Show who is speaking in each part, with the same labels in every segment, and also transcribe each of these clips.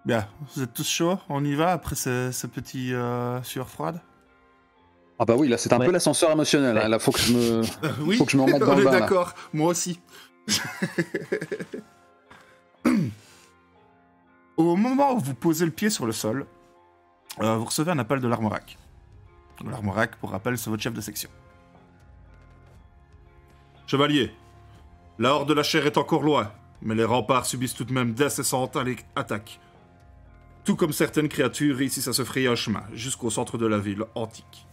Speaker 1: Bien, vous êtes tous chauds? On y va après ce petit sueur froide?
Speaker 2: Ah bah oui, là c'est un peu l'ascenseur émotionnel.
Speaker 3: Ouais.
Speaker 2: Hein. Là faut que je me,
Speaker 1: Oui,
Speaker 2: faut que je me remette dans
Speaker 1: on
Speaker 2: le
Speaker 1: est
Speaker 2: bain. Là.
Speaker 1: d'accord, moi aussi. Au moment où vous posez le pied sur le sol, vous recevez un appel de l'Armorac. L'Armorac, pour rappel, c'est votre chef de section. Chevalier, la horde de la chair est encore loin, mais les remparts subissent tout de même d'incessantes attaques. Tout comme certaines créatures réussissent à se frayer un chemin jusqu'au centre de la ville antique.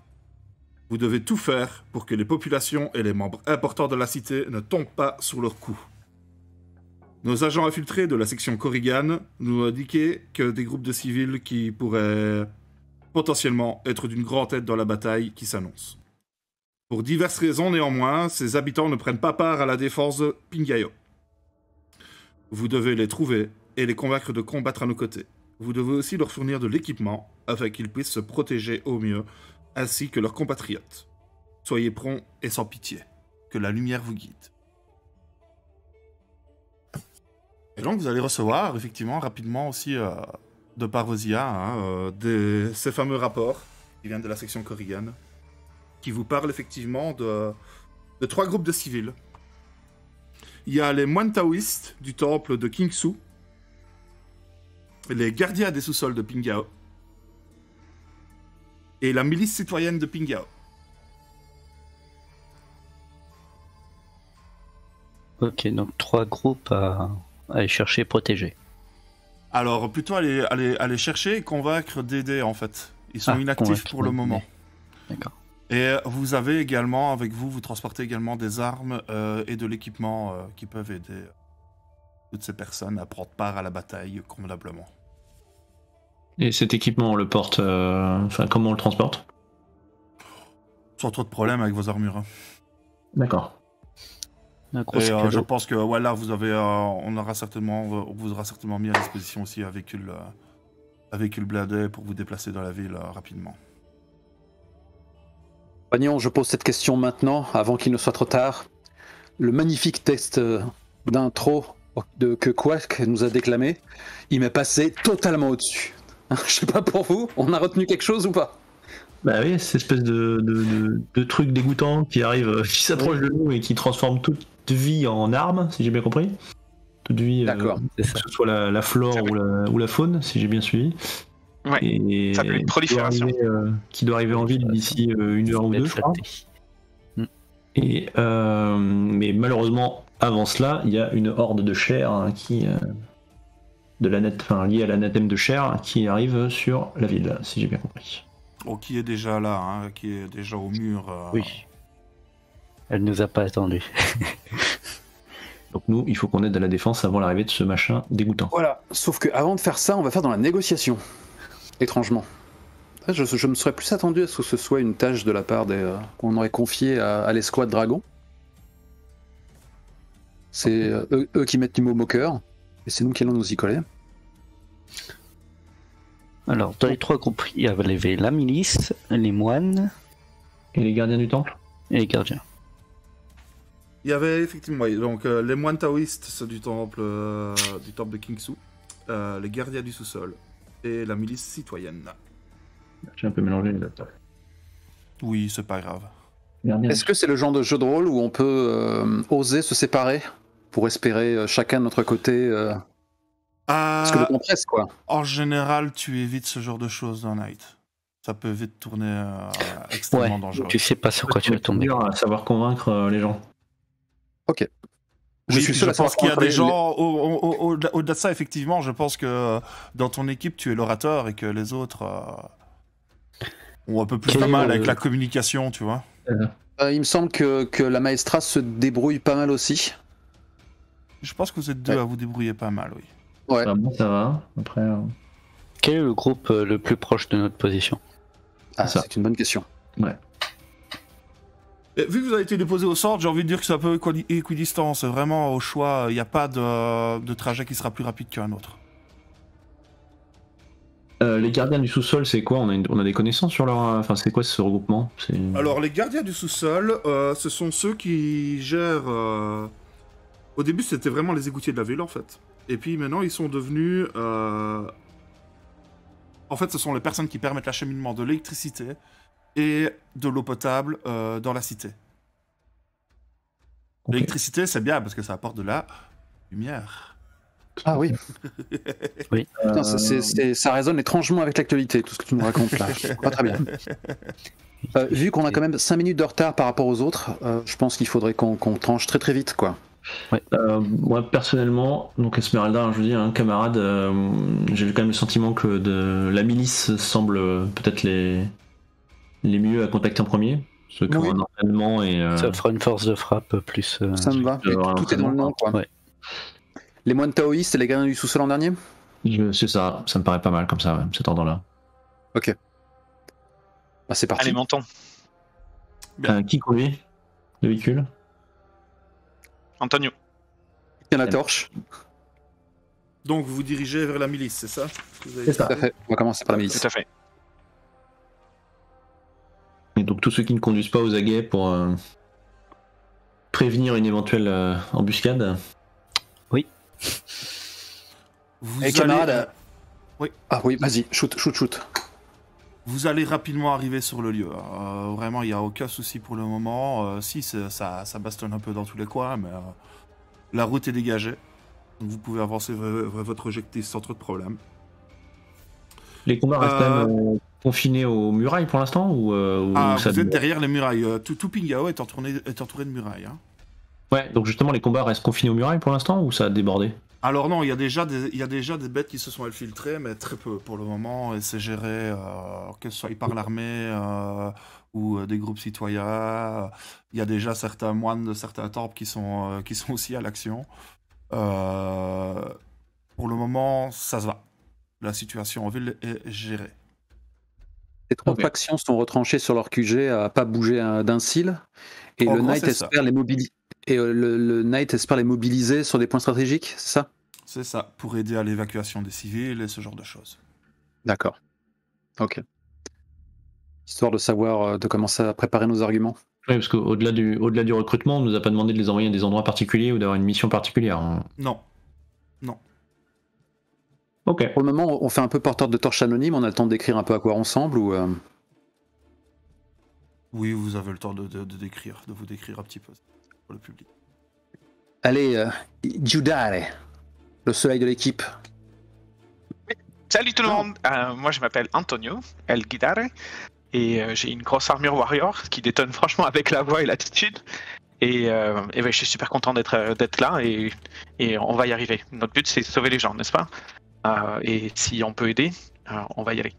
Speaker 1: Vous devez tout faire pour que les populations et les membres importants de la cité ne tombent pas sous leur coup. Nos agents infiltrés de la section Corrigan nous ont indiqué que des groupes de civils qui pourraient potentiellement être d'une grande aide dans la bataille qui s'annonce. Pour diverses raisons néanmoins, ces habitants ne prennent pas part à la défense de Pingayo. Vous devez les trouver et les convaincre de combattre à nos côtés. Vous devez aussi leur fournir de l'équipement afin qu'ils puissent se protéger au mieux, ainsi que leurs compatriotes. Soyez prompts et sans pitié. Que la lumière vous guide. Et donc vous allez recevoir, effectivement, rapidement aussi, de par vos IA, ces fameux rapports qui viennent de la section Corrigan, qui vous parlent effectivement de 3 groupes de civils. Il y a les moines taoïstes du temple de Kingsu, les gardiens des sous-sols de Pingao, et la milice citoyenne de Pingao.
Speaker 3: Ok, donc 3 groupes à aller chercher et protéger.
Speaker 1: Alors, plutôt aller chercher et convaincre d'aider, en fait. Ils sont inactifs pour le moment.
Speaker 3: D'accord.
Speaker 1: Et vous avez également, avec vous, vous transportez également des armes et de l'équipement qui peuvent aider toutes ces personnes à prendre part à la bataille convenablement.
Speaker 4: Et cet équipement, on le porte... comment on le transporte?
Speaker 1: Sans trop de problèmes avec vos armures.
Speaker 4: D'accord.
Speaker 3: Un gros sac à
Speaker 1: Et je
Speaker 3: dos.
Speaker 1: pense que voilà, vous avez, on vous aura certainement mis à disposition aussi un véhicule blindé pour vous déplacer dans la ville rapidement.
Speaker 2: Pagnon, je pose cette question maintenant, avant qu'il ne soit trop tard. Le magnifique texte d'intro que Quack nous a déclamé, il m'est passé totalement au-dessus. Je sais pas pour vous, on a retenu quelque chose ou pas?
Speaker 4: Bah oui, cette espèce de truc dégoûtant qui arrive, qui s'approche de nous et qui transforme toute vie en arme, si j'ai bien compris. Toute vie,
Speaker 2: D'accord,
Speaker 4: que ce soit la flore ou la faune, si j'ai bien suivi.
Speaker 5: Ouais,
Speaker 4: et
Speaker 5: ça s'appelle une prolifération.
Speaker 4: Qui doit arriver en ville d'ici 1 heure ou 2, je crois. Et, mais malheureusement, avant cela, il y a une horde de chair qui... liée à l'anathème de chair qui arrive sur la ville, si j'ai bien compris.
Speaker 1: Oh, qui est déjà là, qui est déjà au mur.
Speaker 3: Oui. Elle nous a pas attendu.
Speaker 4: Donc nous, il faut qu'on aide à la défense avant l'arrivée de ce machin dégoûtant.
Speaker 2: Voilà, sauf qu'avant de faire ça, on va faire dans la négociation. Étrangement. Je me serais plus attendu à ce que ce soit une tâche de la part des qu'on aurait confiée à l'escouade dragon. C'est eux qui mettent l'IMO au cœur, et c'est nous qui allons nous y coller.
Speaker 3: Alors, dans les 3 groupes, il y avait la milice, les moines
Speaker 4: Et les gardiens du temple?
Speaker 3: et les gardiens.
Speaker 1: Il y avait effectivement donc, les moines taoïstes ceux du temple de Kingsu, les gardiens du sous-sol et la milice citoyenne.
Speaker 4: J'ai un peu mélangé les dates.
Speaker 1: Oui, c'est pas grave.
Speaker 2: Est-ce que c'est le genre de jeu de rôle où on peut oser se séparer pour espérer chacun de notre côté parce que le temps presse, quoi.
Speaker 1: En général, tu évites ce genre de choses dans Night. Ça peut vite tourner extrêmement dangereux.
Speaker 3: Tu sais pas sur quoi tu vas tomber.
Speaker 4: dur à savoir convaincre les gens.
Speaker 2: Ok.
Speaker 1: Oui, je pense qu'il y a des
Speaker 2: gens.
Speaker 1: gens, au-delà de ça, effectivement, je pense que dans ton équipe, tu es l'orateur et que les autres ont un peu plus de mal avec la communication, tu vois.
Speaker 2: Il me semble que la maestra se débrouille pas mal aussi.
Speaker 1: Je pense que vous êtes deux à vous débrouiller pas mal, oui.
Speaker 2: Ouais.
Speaker 4: Bon, ça va. Après...
Speaker 3: Quel est le groupe le plus proche de notre position?
Speaker 2: Ah,
Speaker 4: ça.
Speaker 2: c'est une bonne question.
Speaker 4: Ouais.
Speaker 1: Et vu que vous avez été déposé au centre, j'ai envie de dire que c'est un peu équidistant. C'est vraiment au choix, il n'y a pas de trajet qui sera plus rapide qu'un autre.
Speaker 4: Les gardiens du sous-sol, c'est quoi? On a des connaissances sur leur... Enfin, c'est quoi ce regroupement?
Speaker 1: Alors, les gardiens du sous-sol, ce sont ceux qui gèrent... Au début, c'était vraiment les égoutiers de la ville, en fait. Et puis, maintenant, ils sont devenus En fait, ce sont les personnes qui permettent l'acheminement de l'électricité et de l'eau potable dans la cité.
Speaker 4: Ok.
Speaker 1: L'électricité, c'est bien parce que ça apporte de la lumière.
Speaker 2: Ah oui.
Speaker 3: Oui.
Speaker 2: Putain, ça résonne étrangement avec l'actualité, tout ce que tu nous racontes là. Pas très bien. Vu qu'on a quand même 5 minutes de retard par rapport aux autres, je pense qu'il faudrait qu'on tranche très très vite, quoi.
Speaker 4: Moi personnellement, donc Esmeralda, je vous dis, un camarade, j'ai quand même le sentiment que la milice semble peut-être les mieux à contacter en premier. Ceux qui ont un entraînement et.
Speaker 3: Ça fera une force de frappe plus.
Speaker 2: Ça me va. Tout est dans le nom, quoi.
Speaker 3: Ouais.
Speaker 2: Les moines taoïstes et les gardiens du sous-sol en dernier.
Speaker 4: C'est ça me paraît pas mal comme ça, ouais, cet ordre-là.
Speaker 2: Ok. Bah, c'est parti.
Speaker 5: Allez, montons.
Speaker 4: Qui conduit le véhicule?
Speaker 5: Antonio.
Speaker 2: Tiens la torche.
Speaker 1: Donc, vous vous dirigez vers la milice, c'est ça?
Speaker 4: C'est ça.
Speaker 2: Tout à fait. On va commencer par la milice.
Speaker 5: Tout à fait.
Speaker 4: Et donc tous ceux qui ne conduisent pas aux aguets pour prévenir une éventuelle embuscade.
Speaker 1: Vous
Speaker 2: Hey,
Speaker 1: allez...
Speaker 2: camarade.
Speaker 1: Oui.
Speaker 2: Ah oui, vas-y, shoot.
Speaker 1: Vous allez rapidement arriver sur le lieu. Vraiment, il n'y a aucun souci pour le moment. Si, ça bastonne un peu dans tous les coins, mais la route est dégagée. Donc vous pouvez avancer vers votre objectif sans trop de problème.
Speaker 4: Les combats restent quand même confinés aux murailles pour l'instant ou ça
Speaker 1: vous êtes derrière les murailles. Tout Pingao est entouré de murailles. Hein.
Speaker 4: Ouais, donc justement les combats restent confinés aux murailles pour l'instant ou ça a débordé?
Speaker 1: Alors non, il y a déjà des bêtes qui se sont infiltrées, mais très peu pour le moment. Et c'est géré, que ce soit par l'armée ou des groupes citoyens. Il y a déjà certains moines de certains temples qui sont aussi à l'action. Pour le moment, ça se va. La situation en ville est gérée.
Speaker 2: Les trois factions sont retranchées sur leur QG à pas bouger d'un cil. Et le Knight espère les mobiliser. Et le Knight espère les mobiliser sur des points stratégiques, c'est ça?
Speaker 1: C'est ça, pour aider à l'évacuation des civils et ce genre de choses.
Speaker 2: D'accord. Ok. Histoire de savoir, de commencer à préparer nos arguments.
Speaker 4: Oui, parce qu'au-delà du recrutement, on nous a pas demandé de les envoyer à des endroits particuliers ou d'avoir une mission particulière.
Speaker 1: Non.
Speaker 4: Ok.
Speaker 2: Pour le moment, on fait un peu porteur de torche anonyme, on a le temps d'écrire un peu à quoi on ressemble ou...
Speaker 1: Oui, vous avez le temps de vous décrire un petit peu pour le public.
Speaker 2: Allez, Giudare, le soleil de l'équipe.
Speaker 5: Salut tout le monde. Moi, je m'appelle Antonio El Guidare et j'ai une grosse armure warrior qui détonne franchement avec la voix et l'attitude. Et je suis super content d'être là et on va y arriver. Notre but, c'est de sauver les gens, n'est-ce pas? Et si on peut aider, on va y aller.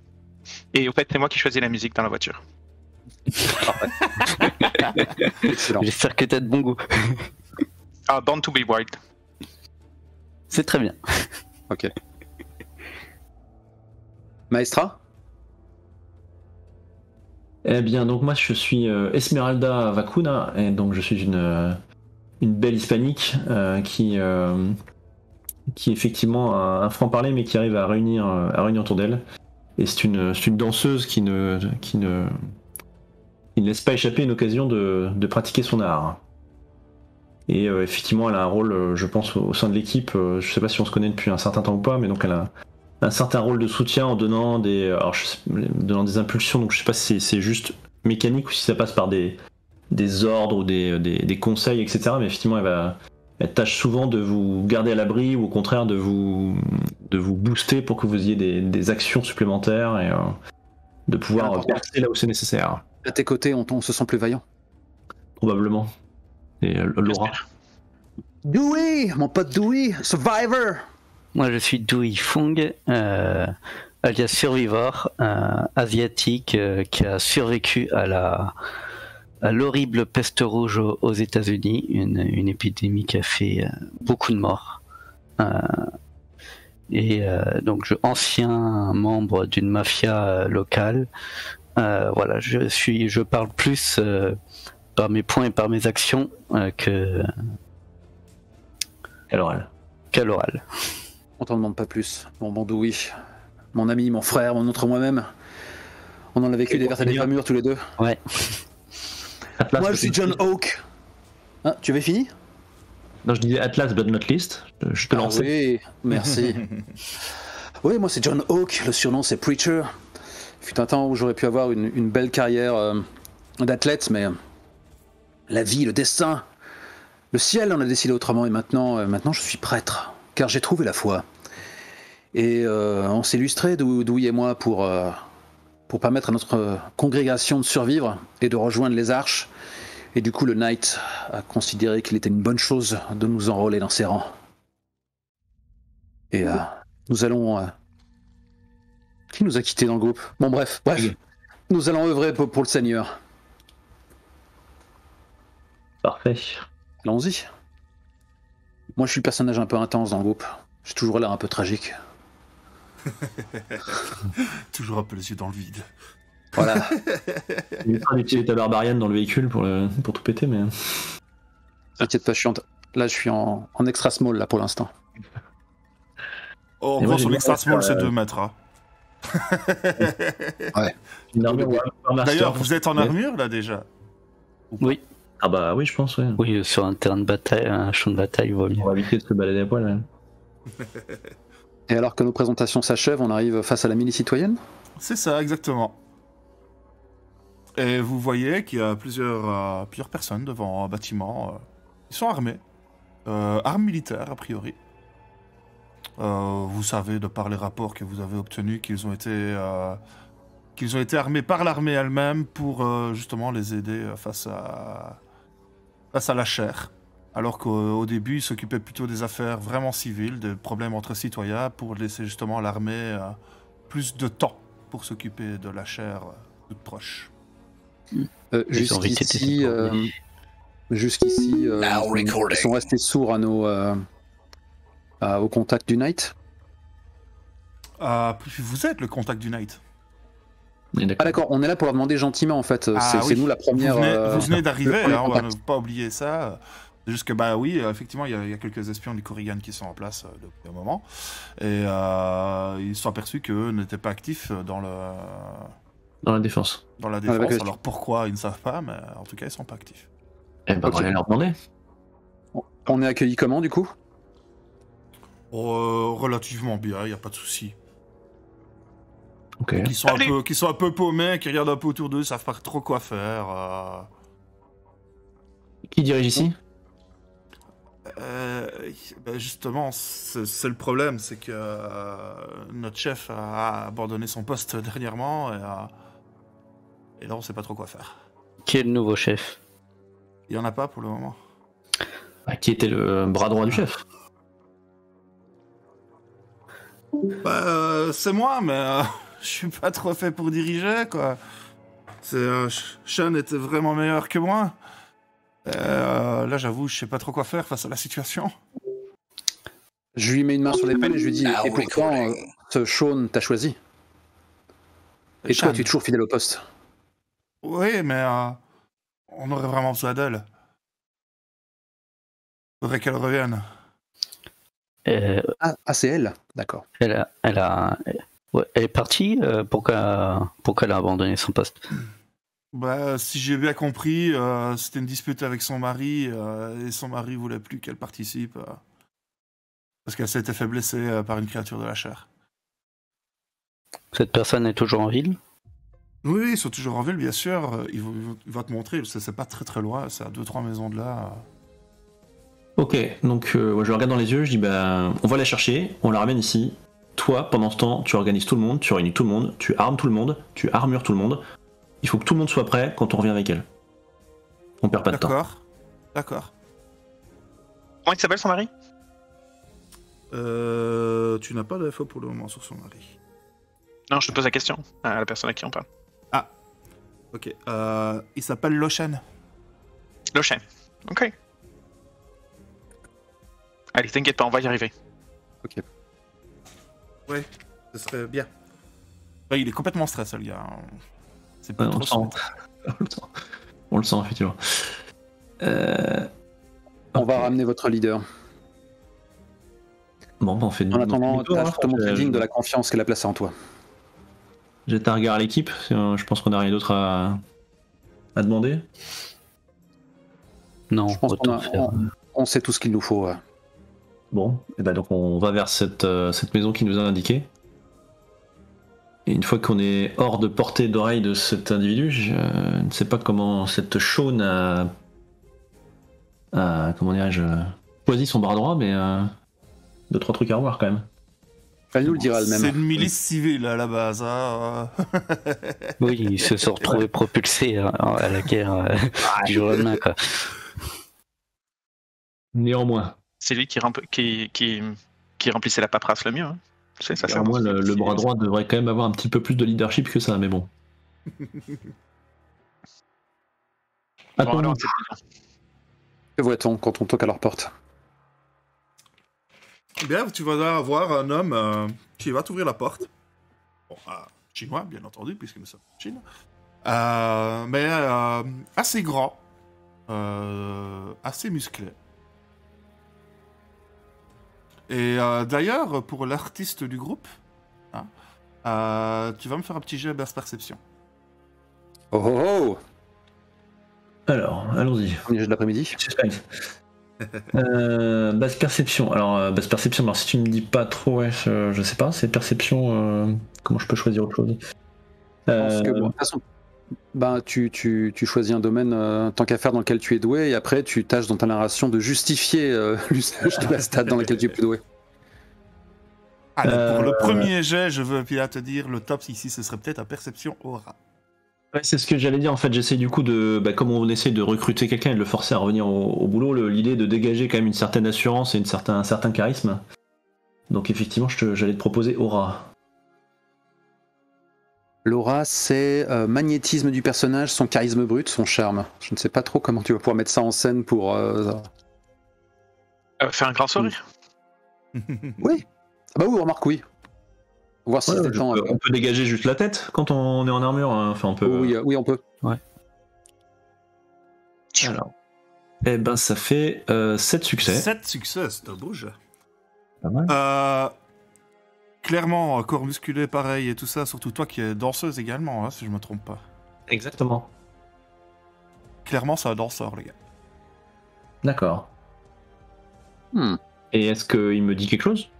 Speaker 5: Et au fait, c'est moi qui choisis la musique dans la voiture.
Speaker 2: Excellent.
Speaker 3: J'espère que t'as de bon goût.
Speaker 5: Born to be Wild.
Speaker 3: C'est très bien.
Speaker 2: Ok. Maestra?
Speaker 4: Eh bien, donc moi je suis Esmeralda Vacuna, et donc je suis une belle hispanique qui est effectivement un franc-parler, mais qui arrive à réunir autour d'elle. Et c'est une danseuse qui ne laisse pas échapper une occasion de pratiquer son art. Et effectivement, elle a un rôle, je pense, au sein de l'équipe. Je sais pas si on se connaît depuis un certain temps ou pas, mais donc elle a un certain rôle de soutien en donnant des impulsions. Donc je sais pas si c'est juste mécanique ou si ça passe par des ordres ou des conseils, etc. Mais effectivement, elle tâche souvent de vous garder à l'abri ou au contraire de vous booster pour que vous ayez des actions supplémentaires et de pouvoir percer là où c'est nécessaire.
Speaker 2: À tes côtés, on se sent plus vaillant.
Speaker 4: Probablement. Et Laura.
Speaker 2: Dewey, mon pote Dewey, Survivor.
Speaker 3: Moi, je suis Dewey Fung, alias Survivor, asiatique qui a survécu à l'horrible peste rouge aux États-Unis, une épidémie qui a fait beaucoup de morts. Donc, ancien membre d'une mafia locale. Voilà, je parle plus par mes points et par mes actions qu'à l'oral.
Speaker 2: On t'en demande pas plus. Bon Dewey, mon ami, mon frère, mon autre moi-même. On en a vécu des vertes et des pas mûres tous les deux.
Speaker 3: Ouais.
Speaker 4: Atlas,
Speaker 2: moi, je suis John Hawke. Ah, tu avais fini?
Speaker 4: Non, je disais Atlas but not least. Je te lance.
Speaker 2: Oui, merci. Oui, moi c'est John Hawke, le surnom c'est Preacher. Il fut un temps où j'aurais pu avoir une belle carrière d'athlète, mais la vie, le destin, le ciel en a décidé autrement, et maintenant je suis prêtre, car j'ai trouvé la foi. Et on s'est illustré, Douy et moi, pour permettre à notre congrégation de survivre et de rejoindre les arches. Et du coup, le Knight a considéré qu'il était une bonne chose de nous enrôler dans ses rangs. Et nous allons... Qui nous a quittés dans le groupe? Bon, bref. Nous allons œuvrer pour le Seigneur.
Speaker 4: Parfait.
Speaker 2: Allons-y. Moi, je suis le personnage un peu intense dans le groupe. J'ai toujours l'air un peu tragique.
Speaker 1: Toujours un peu les yeux dans le vide.
Speaker 2: Voilà.
Speaker 4: Il est en train d'utiliser ta barbarienne dans le véhicule pour tout péter, mais...
Speaker 2: T'inquiète pas, je suis en extra small là pour l'instant.
Speaker 1: Oh, en
Speaker 4: Et
Speaker 1: gros,
Speaker 4: moi, j'ai
Speaker 1: son
Speaker 4: vu
Speaker 1: extra small,
Speaker 4: que,
Speaker 1: c'est 2 mètres. Hein.
Speaker 2: Ouais.
Speaker 4: Une armure Warhammer Master.
Speaker 1: D'ailleurs, vous êtes en armure, là, déjà?
Speaker 3: Oui,
Speaker 4: Ah bah oui, je pense, ouais.
Speaker 3: oui, sur un terrain de bataille, un champ de bataille, il vaut mieux.
Speaker 4: On va éviter de se balader à poil, ouais.
Speaker 2: Et alors que nos présentations s'achèvent, on arrive face à la milice citoyenne.
Speaker 1: C'est ça, exactement. Et vous voyez qu'il y a plusieurs personnes devant un bâtiment. Ils sont armés. Armes militaires, a priori. Vous savez, de par les rapports que vous avez obtenus, qu'ils ont été armés par l'armée elle-même pour justement les aider face à la chair. Alors qu'au début, ils s'occupaient plutôt des affaires vraiment civiles, des problèmes entre citoyens, pour laisser justement l'armée plus de temps pour s'occuper de la chair toute proche.
Speaker 2: Jusqu'ici, ils sont restés sourds au contact du Knight.
Speaker 1: Vous êtes le contact du Knight.
Speaker 2: Ah d'accord, on est là pour leur demander gentiment en fait. C'est nous la première.
Speaker 1: Vous venez d'arriver,
Speaker 2: premier
Speaker 1: hein, on va
Speaker 2: contact.
Speaker 1: pas oublier ça. C'est juste que, bah oui, effectivement, il y a quelques espions du Corrigan qui sont en place depuis un moment. Et ils se sont aperçus qu'eux n'étaient pas actifs dans
Speaker 4: Dans la défense.
Speaker 1: la défense.
Speaker 2: d'accord.
Speaker 1: Alors pourquoi, ils ne savent pas, mais en tout cas, ils sont pas actifs.
Speaker 4: Eh ben, on va aller leur demander.
Speaker 2: On est accueillis comment du coup?
Speaker 1: Relativement bien, il n'y a pas de souci.
Speaker 4: Ok.
Speaker 1: Qui sont un peu paumés, qui regardent un peu autour d'eux, savent pas trop quoi faire.
Speaker 4: Qui dirige ici?
Speaker 1: Ben justement, c'est le problème, c'est que notre chef a abandonné son poste dernièrement et là on sait pas trop quoi faire.
Speaker 3: Qui est le nouveau chef?
Speaker 1: Il y en a pas pour le moment.
Speaker 4: Qui était le bras droit du chef?
Speaker 1: C'est moi, mais je suis pas trop fait pour diriger, quoi. Sean était vraiment meilleur que moi. Là, j'avoue, je sais pas trop quoi faire face à la situation.
Speaker 2: Je lui mets une main sur l'épaule et je lui dis et pourtant, ce Sean t'a choisi. Et toi,
Speaker 1: Sean.
Speaker 2: tu es toujours fidèle au poste.
Speaker 1: Oui, mais on aurait vraiment besoin d'elle. Faudrait qu'elle revienne.
Speaker 2: Ah, c'est elle. D'accord.
Speaker 3: Elle est partie. Pourquoi elle a abandonné son poste?
Speaker 1: Bah, si j'ai bien compris, c'était une dispute avec son mari et son mari voulait plus qu'elle participe parce qu'elle s'était fait blesser par une créature de la chair.
Speaker 3: Cette personne est toujours en ville?
Speaker 1: Oui, ils sont toujours en ville, bien sûr. Il va te montrer, c'est pas très très loin, c'est à 2-3 maisons de là.
Speaker 4: Ok, donc moi je le regarde dans les yeux, je dis bah on va la chercher, on la ramène ici. Toi, pendant ce temps, tu organises tout le monde, tu réunis tout le monde, tu armes tout le monde, tu armures tout le monde. Il faut que tout le monde soit prêt quand on revient avec elle. On perd pas de temps.
Speaker 1: D'accord.
Speaker 5: Comment il s'appelle son mari?
Speaker 1: Tu n'as pas d'infos pour le moment sur son mari.
Speaker 5: Non, je te pose la question à la personne à qui on parle.
Speaker 1: Ah, ok. Il s'appelle Loshen.
Speaker 5: Loshen. Ok. Allez, t'inquiète pas, on va y arriver.
Speaker 2: Ok.
Speaker 1: Ouais, ce serait bien. Ouais, il est complètement stressé, le gars. C'est
Speaker 4: Ouais,
Speaker 1: pas
Speaker 4: on
Speaker 1: trop
Speaker 4: le sent. On le sent, effectivement.
Speaker 2: On va ramener votre leader.
Speaker 4: Bon, bah, on fait
Speaker 2: En attendant,
Speaker 4: demi-tour,
Speaker 2: je te montre digne de la confiance qu'elle a placée en toi.
Speaker 4: Jette un regard à l'équipe, je pense qu'on n'a rien d'autre à demander.
Speaker 3: Non,
Speaker 2: Je pense
Speaker 3: autant faire.
Speaker 2: on sait tout ce qu'il nous faut.
Speaker 4: Bon, et ben donc on va vers cette maison qui nous a indiqué. Et une fois qu'on est hors de portée d'oreille de cet individu, je ne sais pas comment cette Shaun a comment dirais-je, choisi son bras droit, mais 2-3 trucs à revoir quand même.
Speaker 2: Elle nous le dira elle-même.
Speaker 1: C'est une milice civile à la base. Hein.
Speaker 3: Oui, ils se sont retrouvés propulsés à la guerre du jour au lendemain, quoi.
Speaker 4: Néanmoins.
Speaker 5: C'est lui qui remplissait la paperasse le mieux. Hein. Ça
Speaker 4: Néanmoins, le bras droit devrait quand même avoir un petit peu plus de leadership que ça, mais bon.
Speaker 5: Bon, alors,
Speaker 2: Que voit-on quand on toque à leur porte?
Speaker 1: Eh bien, tu vas avoir un homme qui va t'ouvrir la porte. Bon, chinois, bien entendu, puisque nous sommes en Chine. Mais assez grand, assez musclé. Et d'ailleurs, pour l'artiste du groupe, hein, tu vas me faire un petit jet basse perception.
Speaker 2: Oh oh oh!
Speaker 4: Alors, allons-y.
Speaker 2: Premier jet de l'après-midi.
Speaker 4: Suspense. Basse perception. Alors, basse perception, alors si tu me dis pas trop, ouais, je sais pas, c'est perception. Comment je peux choisir autre chose?
Speaker 2: Je pense que, bon, de toute façon, ben, tu choisis un domaine tant qu'à faire dans lequel tu es doué, et après tu tâches dans ta narration de justifier l'usage de la stat dans laquelle tu es plus doué.
Speaker 1: Allez, pour le premier jet, je veux bien te dire, le top ici, ce serait peut-être à perception aura.
Speaker 4: Ouais, c'est ce que j'allais dire en fait. J'essaie du coup de, comme on essaie de recruter quelqu'un et de le forcer à revenir au boulot, l'idée est de dégager quand même une certaine assurance et un certain charisme. Donc effectivement, j'allais te proposer aura.
Speaker 2: L'aura, c'est magnétisme du personnage, son charisme brut, son charme. Je ne sais pas trop comment tu vas pouvoir mettre ça en scène pour...
Speaker 5: faire un grand sourire.
Speaker 2: Oui. Ah bah oui, remarque, oui. Voir si c'est temps.
Speaker 4: On peut dégager juste la tête quand on est en armure. Hein. Enfin, on peut.
Speaker 2: Oui, on peut.
Speaker 3: Ouais.
Speaker 4: Alors. Eh ben, ça fait 7 succès.
Speaker 1: 7 succès, c'est un beau jeu.
Speaker 4: Pas mal.
Speaker 1: Clairement, corps musculé pareil et tout ça, surtout toi qui es danseuse également, hein, si je me trompe pas.
Speaker 4: Exactement.
Speaker 1: Clairement, c'est un danseur, les gars.
Speaker 4: D'accord.
Speaker 2: Hmm.
Speaker 4: Et est-ce qu'il me dit quelque chose?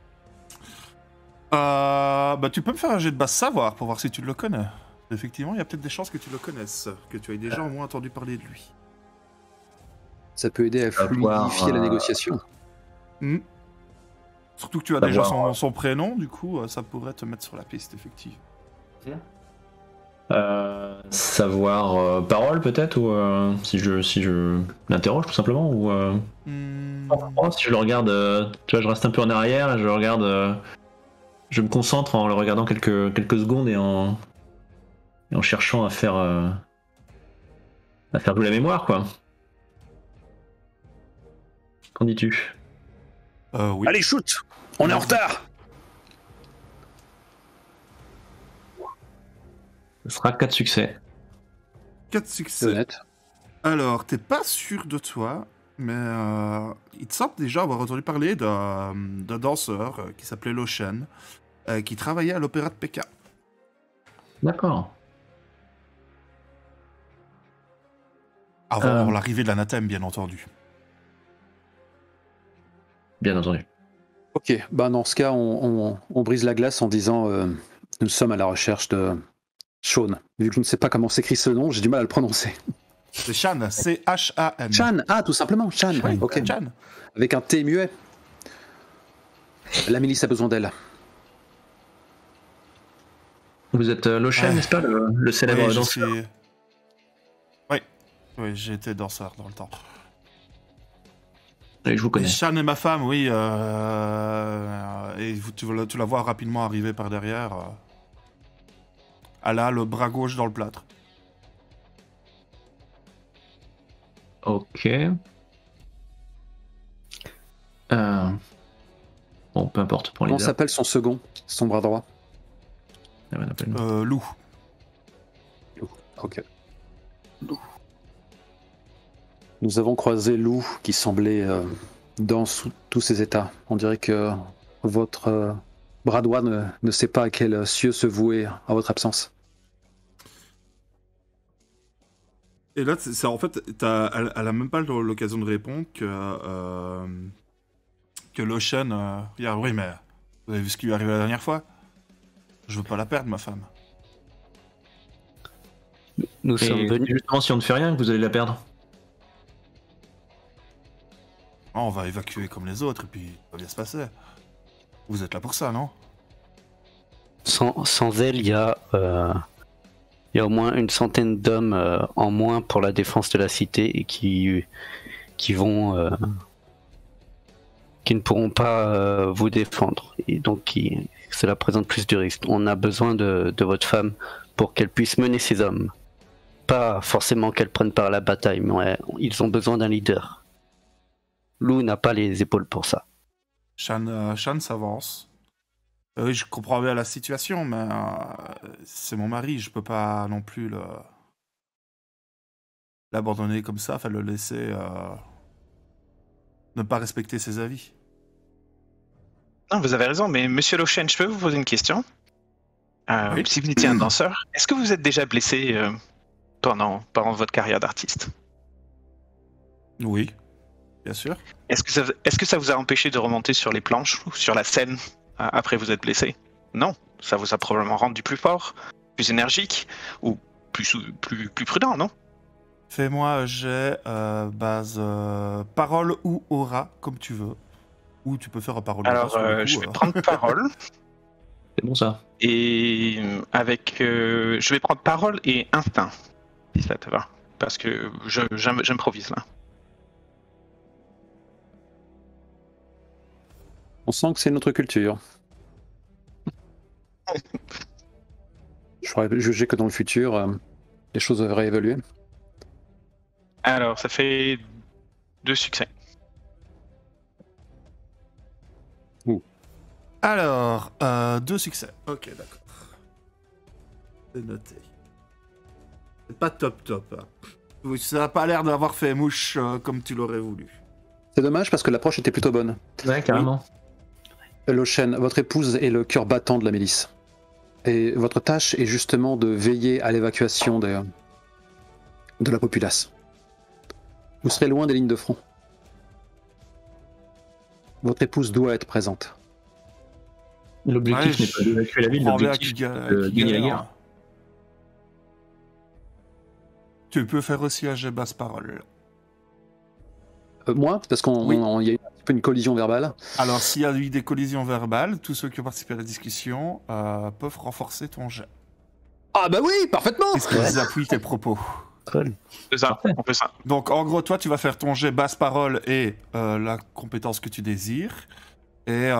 Speaker 1: Bah, tu peux me faire un jet de base savoir pour voir si tu le connais. Effectivement, il y a peut-être des chances que tu le connaisses, que tu aies déjà au moins entendu parler de lui.
Speaker 2: Ça peut aider à fluidifier la négociation.
Speaker 1: Hmm. Surtout que tu as déjà son prénom, du coup, ça pourrait te mettre sur la piste, effectivement.
Speaker 4: Savoir parole peut-être, ou si je l'interroge tout simplement, ou si je le regarde, tu vois, je reste un peu en arrière, je le regarde, je me concentre en le regardant quelques secondes et en cherchant à faire jouer la mémoire, quoi. Qu'en dis-tu?
Speaker 1: Oui.
Speaker 2: Allez, shoot! On est en retard!
Speaker 4: Ce sera 4 succès.
Speaker 1: 4 succès.
Speaker 2: Honnête.
Speaker 1: Alors, t'es pas sûr de toi, mais il te semble déjà avoir entendu parler d'un danseur qui s'appelait Lo Shen, qui travaillait à l'Opéra de Pékin.
Speaker 4: D'accord.
Speaker 1: Avant l'arrivée de l'anathème, bien entendu.
Speaker 4: Bien entendu.
Speaker 2: Ok, bah dans ce cas, on brise la glace en disant nous sommes à la recherche de Shaun. Vu que je ne sais pas comment s'écrit ce nom, j'ai du mal à le prononcer.
Speaker 1: C'est Chan, C-H-A-N.
Speaker 2: Chan, tout simplement, Chan. Ok.
Speaker 1: Chan.
Speaker 2: Avec un T muet. La milice a besoin d'elle.
Speaker 4: Vous êtes Lo Shen, n'est-ce pas, le célèbre danseur?
Speaker 1: Oui, j'ai été danseur dans le temps.
Speaker 4: Et je vous connais.
Speaker 1: Chan est ma femme, oui. Et tu la vois rapidement arriver par derrière. Elle a le bras gauche dans le plâtre.
Speaker 4: Ok. Bon, peu importe pour les
Speaker 2: Comment s'appelle son second, son bras droit?
Speaker 1: Lou.
Speaker 2: Ok. Nous avons croisé Lou qui semblait dans tous ses états. On dirait que votre bras droit ne sait pas à quel cieux se vouer à votre absence.
Speaker 1: Et là, c'est en fait, elle a même pas l'occasion de répondre que Lo Shen regarde, oui, mais vous avez vu ce qui lui est arrivé la dernière fois? Je veux pas la perdre, ma femme.
Speaker 3: Nous sommes
Speaker 4: Et
Speaker 3: venus.
Speaker 4: justement, si on ne fait rien, que vous allez la perdre.
Speaker 1: Ah, on va évacuer comme les autres et puis ça va bien se passer. Vous êtes là pour ça, non?
Speaker 3: Sans elle, il y a au moins une centaine d'hommes en moins pour la défense de la cité et qui ne pourront pas vous défendre. Et donc, cela présente plus de risques. On a besoin de votre femme pour qu'elle puisse mener ses hommes. Pas forcément qu'elle prenne part à la bataille, mais ils ont besoin d'un leader. Lou n'a pas les épaules pour ça.
Speaker 1: Shan s'avance. Oui, je comprends bien la situation, mais c'est mon mari, je peux pas non plus l'abandonner comme ça, enfin le laisser ne pas respecter ses avis.
Speaker 5: Non, vous avez raison, mais Monsieur Lochen, je peux vous poser une question?
Speaker 1: Oui.
Speaker 5: Si vous étiez un danseur, est-ce que vous êtes déjà blessé pendant votre carrière d'artiste?
Speaker 1: Oui, bien sûr.
Speaker 5: Est-ce que ça vous a empêché de remonter sur les planches ou sur la scène après vous être blessé? Non, ça vous a probablement rendu plus fort, plus énergique ou plus prudent, non?
Speaker 1: Fais-moi un jet base parole ou aura, comme tu veux. Ou tu peux faire un parole.
Speaker 5: Alors,
Speaker 1: sur le coup,
Speaker 5: je vais prendre parole.
Speaker 4: C'est bon ça.
Speaker 5: Et je vais prendre parole et instinct, si ça te va. Parce que j'improvise là.
Speaker 2: On sent que c'est notre culture. J'aurais jugé que dans le futur, les choses devraient évoluer.
Speaker 5: Alors, ça fait 2 succès.
Speaker 1: Alors, 2 succès. Ok, d'accord. C'est noté. C'est pas top. Hein. Oui, ça n'a pas l'air d'avoir fait mouche comme tu l'aurais voulu.
Speaker 2: C'est dommage parce que l'approche était plutôt bonne.
Speaker 4: Ouais, carrément.
Speaker 2: Lochen, votre épouse est le cœur battant de la milice. Et votre tâche est justement de veiller à l'évacuation de la populace. Vous serez loin des lignes de front. Votre épouse doit être présente.
Speaker 4: L'objectif n'est pas d'évacuer la ville, l'objectif
Speaker 1: qu'il
Speaker 4: est de gagner la guerre.
Speaker 1: Tu peux faire aussi un jet basse parole.
Speaker 2: Moi, parce qu'il
Speaker 1: Oui.
Speaker 2: y a eu un petit peu une collision verbale.
Speaker 1: Alors, s'il y a eu des collisions verbales, tous ceux qui ont participé à la discussion peuvent renforcer ton jet.
Speaker 2: Ah bah oui, parfaitement.
Speaker 1: Puisqu'ils appuient tes propos.
Speaker 3: Cool.
Speaker 5: C'est ça, on fait ça.
Speaker 1: Donc, en gros, toi, tu vas faire ton jet basse parole et la compétence que tu désires. Et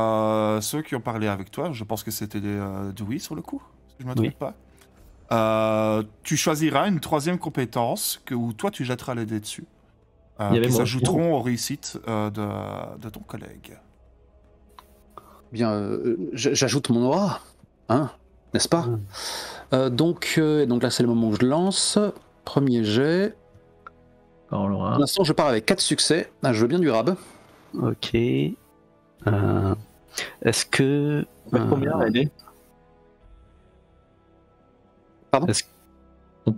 Speaker 1: ceux qui ont parlé avec toi, je pense que c'était du oui sur le coup, si je ne me trompe pas. Tu choisiras une troisième compétence où toi, tu jetteras les dés dessus. Qui s'ajouteront aux réussites de ton collègue.
Speaker 2: Bien, j'ajoute mon aura, hein, n'est-ce pas? Donc là, c'est le moment où je lance. Premier jet.
Speaker 4: Pour
Speaker 2: l'instant, je pars avec 4 succès. Ah, je veux bien du rab.
Speaker 3: Ok. Est-ce que...
Speaker 4: combien, Aidé?
Speaker 2: Pardon?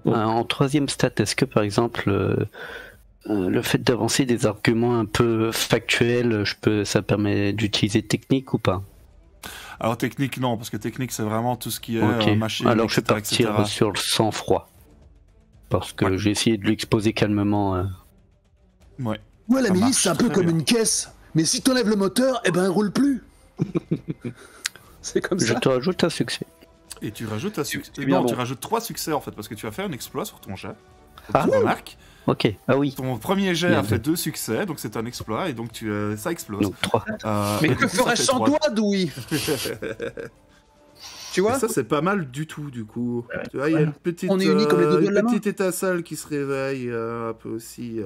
Speaker 3: En troisième stat, est-ce que par exemple le fait d'avancer des arguments un peu factuels, ça permet d'utiliser technique ou pas?
Speaker 1: Alors technique non, parce que technique c'est vraiment tout ce qui est machine,
Speaker 3: alors je vais
Speaker 1: etc.,
Speaker 3: partir sur le sang-froid. Parce que j'ai essayé de l'exposer calmement.
Speaker 1: Ouais.
Speaker 6: Ouais, la
Speaker 1: Ça
Speaker 6: milice
Speaker 1: marche
Speaker 6: c'est un peu
Speaker 1: très
Speaker 6: comme
Speaker 1: bien.
Speaker 6: une caisse. Mais si t'enlèves le moteur, eh ben elle roule plus.
Speaker 2: C'est comme
Speaker 3: Je
Speaker 2: ça.
Speaker 3: te rajoute un succès.
Speaker 1: Et tu rajoutes un succès.
Speaker 2: C'est bien
Speaker 1: Non,
Speaker 2: bon.
Speaker 1: tu rajoutes 3 succès en fait, parce que tu as fait un exploit sur ton jet.
Speaker 3: Ah.
Speaker 1: Tu remarques.
Speaker 3: Ok, ah oui.
Speaker 1: Ton premier jet
Speaker 3: Bien
Speaker 1: a fait
Speaker 3: vu.
Speaker 1: 2 succès, donc c'est un exploit, et donc ça explose.
Speaker 3: Donc 3.
Speaker 2: Mais
Speaker 1: et
Speaker 2: que
Speaker 1: du coup, ça
Speaker 2: ferais-je
Speaker 1: fait
Speaker 2: sans
Speaker 1: 3.
Speaker 2: toi, Doui? Tu vois?
Speaker 1: Et ça, c'est pas mal du tout, du coup. Tu vois, il y a une petite,
Speaker 2: On est unis comme les deux doigts de la main.
Speaker 1: petite étincelle qui se réveille un peu aussi.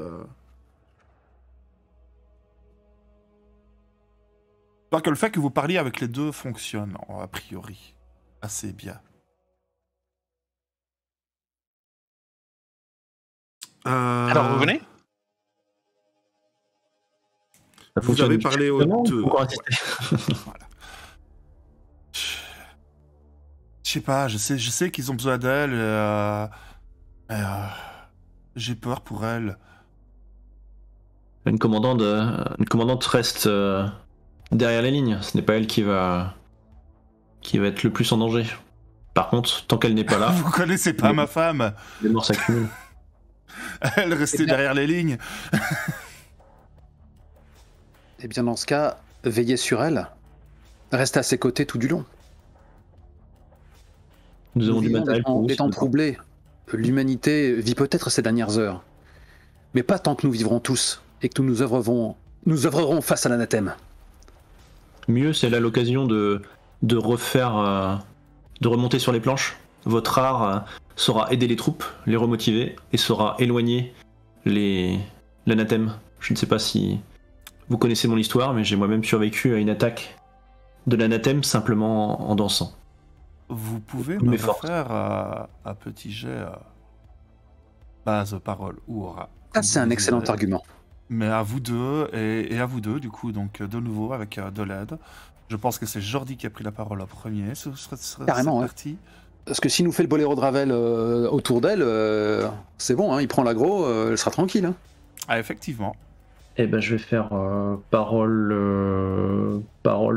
Speaker 1: Donc, le fait que vous parliez avec les deux fonctionne, a priori, assez bien.
Speaker 5: Alors, vous venez?
Speaker 1: Vous avez parlé aux deux.
Speaker 4: Pourquoi insister?
Speaker 1: Voilà. Je sais pas, je sais qu'ils ont besoin d'elle. J'ai peur pour elle.
Speaker 4: Une commandante reste derrière les lignes. Ce n'est pas elle qui va être le plus en danger. Par contre, tant qu'elle n'est pas là,
Speaker 1: Vous connaissez pas ma femme.
Speaker 4: les morts s'accumulent.
Speaker 1: Elle restait
Speaker 2: Eh bien-
Speaker 1: derrière les lignes.
Speaker 2: Eh bien, dans ce cas, veillez sur elle. Restez à ses côtés tout du long.
Speaker 4: Nous avons du
Speaker 2: vivons
Speaker 4: matériel pour vous.
Speaker 2: des temps troublés. L'humanité vit peut-être ses dernières heures. Mais pas tant que nous vivrons tous et que nous œuvrerons face à l'anathème.
Speaker 4: Mieux, c'est là l'occasion de refaire, de remonter sur les planches. Votre art saura aider les troupes, les remotiver et saura éloigner l'anathème. Je ne sais pas si vous connaissez mon histoire, mais j'ai moi-même survécu à une attaque de l'anathème simplement en dansant.
Speaker 1: Vous pouvez
Speaker 4: Mais
Speaker 1: me
Speaker 4: forte.
Speaker 1: faire un petit jet base, parole ou aura.
Speaker 2: Ça, c'est un
Speaker 1: Vous
Speaker 2: excellent
Speaker 1: désirez.
Speaker 2: argument.
Speaker 1: Mais à vous deux, et à vous deux, du coup, donc de nouveau avec de l'aide. Je pense que c'est Jordi qui a pris la parole en premier. Ce serait
Speaker 2: Carrément, ouais.
Speaker 1: parti.
Speaker 2: Parce que s'il nous fait le boléro de Ravel autour d'elle, c'est bon, hein, il prend l'aggro, elle sera tranquille. Hein.
Speaker 1: Ah, effectivement.
Speaker 4: Eh ben, je vais faire parole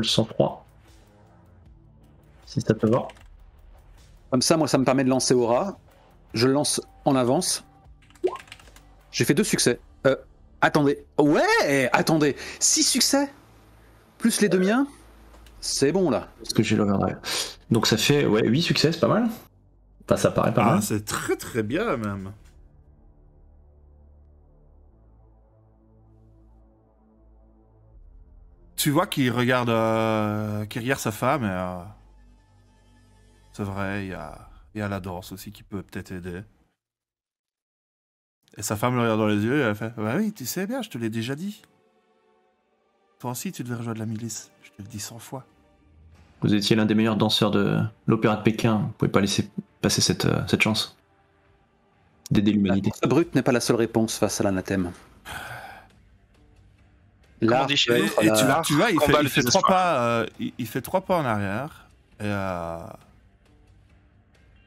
Speaker 4: sans froid. Si ça te va.
Speaker 2: Comme ça, moi, ça me permet de lancer aura. Je le lance en avance. J'ai fait 2 succès. Attendez. Ouais, attendez. 6 succès plus les 2 miens. C'est bon, là.
Speaker 4: Parce que j'ai l'overdrive. Donc ça fait 8 succès, c'est pas mal. Enfin, ça paraît pas
Speaker 1: Ah,
Speaker 4: mal.
Speaker 1: c'est très très bien même. Tu vois qu'il regarde sa femme et c'est vrai, il y a la danse aussi qui peut peut-être aider. Et sa femme le regarde dans les yeux et elle fait bah oui, tu sais bien, je te l'ai déjà dit. Toi aussi, tu devais rejoindre la milice. Je te le dis 100 fois.
Speaker 4: Vous étiez l'un des meilleurs danseurs de l'opéra de Pékin. Vous pouvez pas laisser passer cette chance d'aider l'humanité.
Speaker 2: La brute n'est pas la seule réponse face à l'anathème.
Speaker 5: Comme
Speaker 2: Là,
Speaker 5: on dit chez nous,
Speaker 1: Et
Speaker 5: l'art
Speaker 1: tu vois, il
Speaker 5: combat
Speaker 1: fait,
Speaker 5: le
Speaker 1: 3
Speaker 5: désespoir.
Speaker 1: pas, il fait 3 pas en arrière et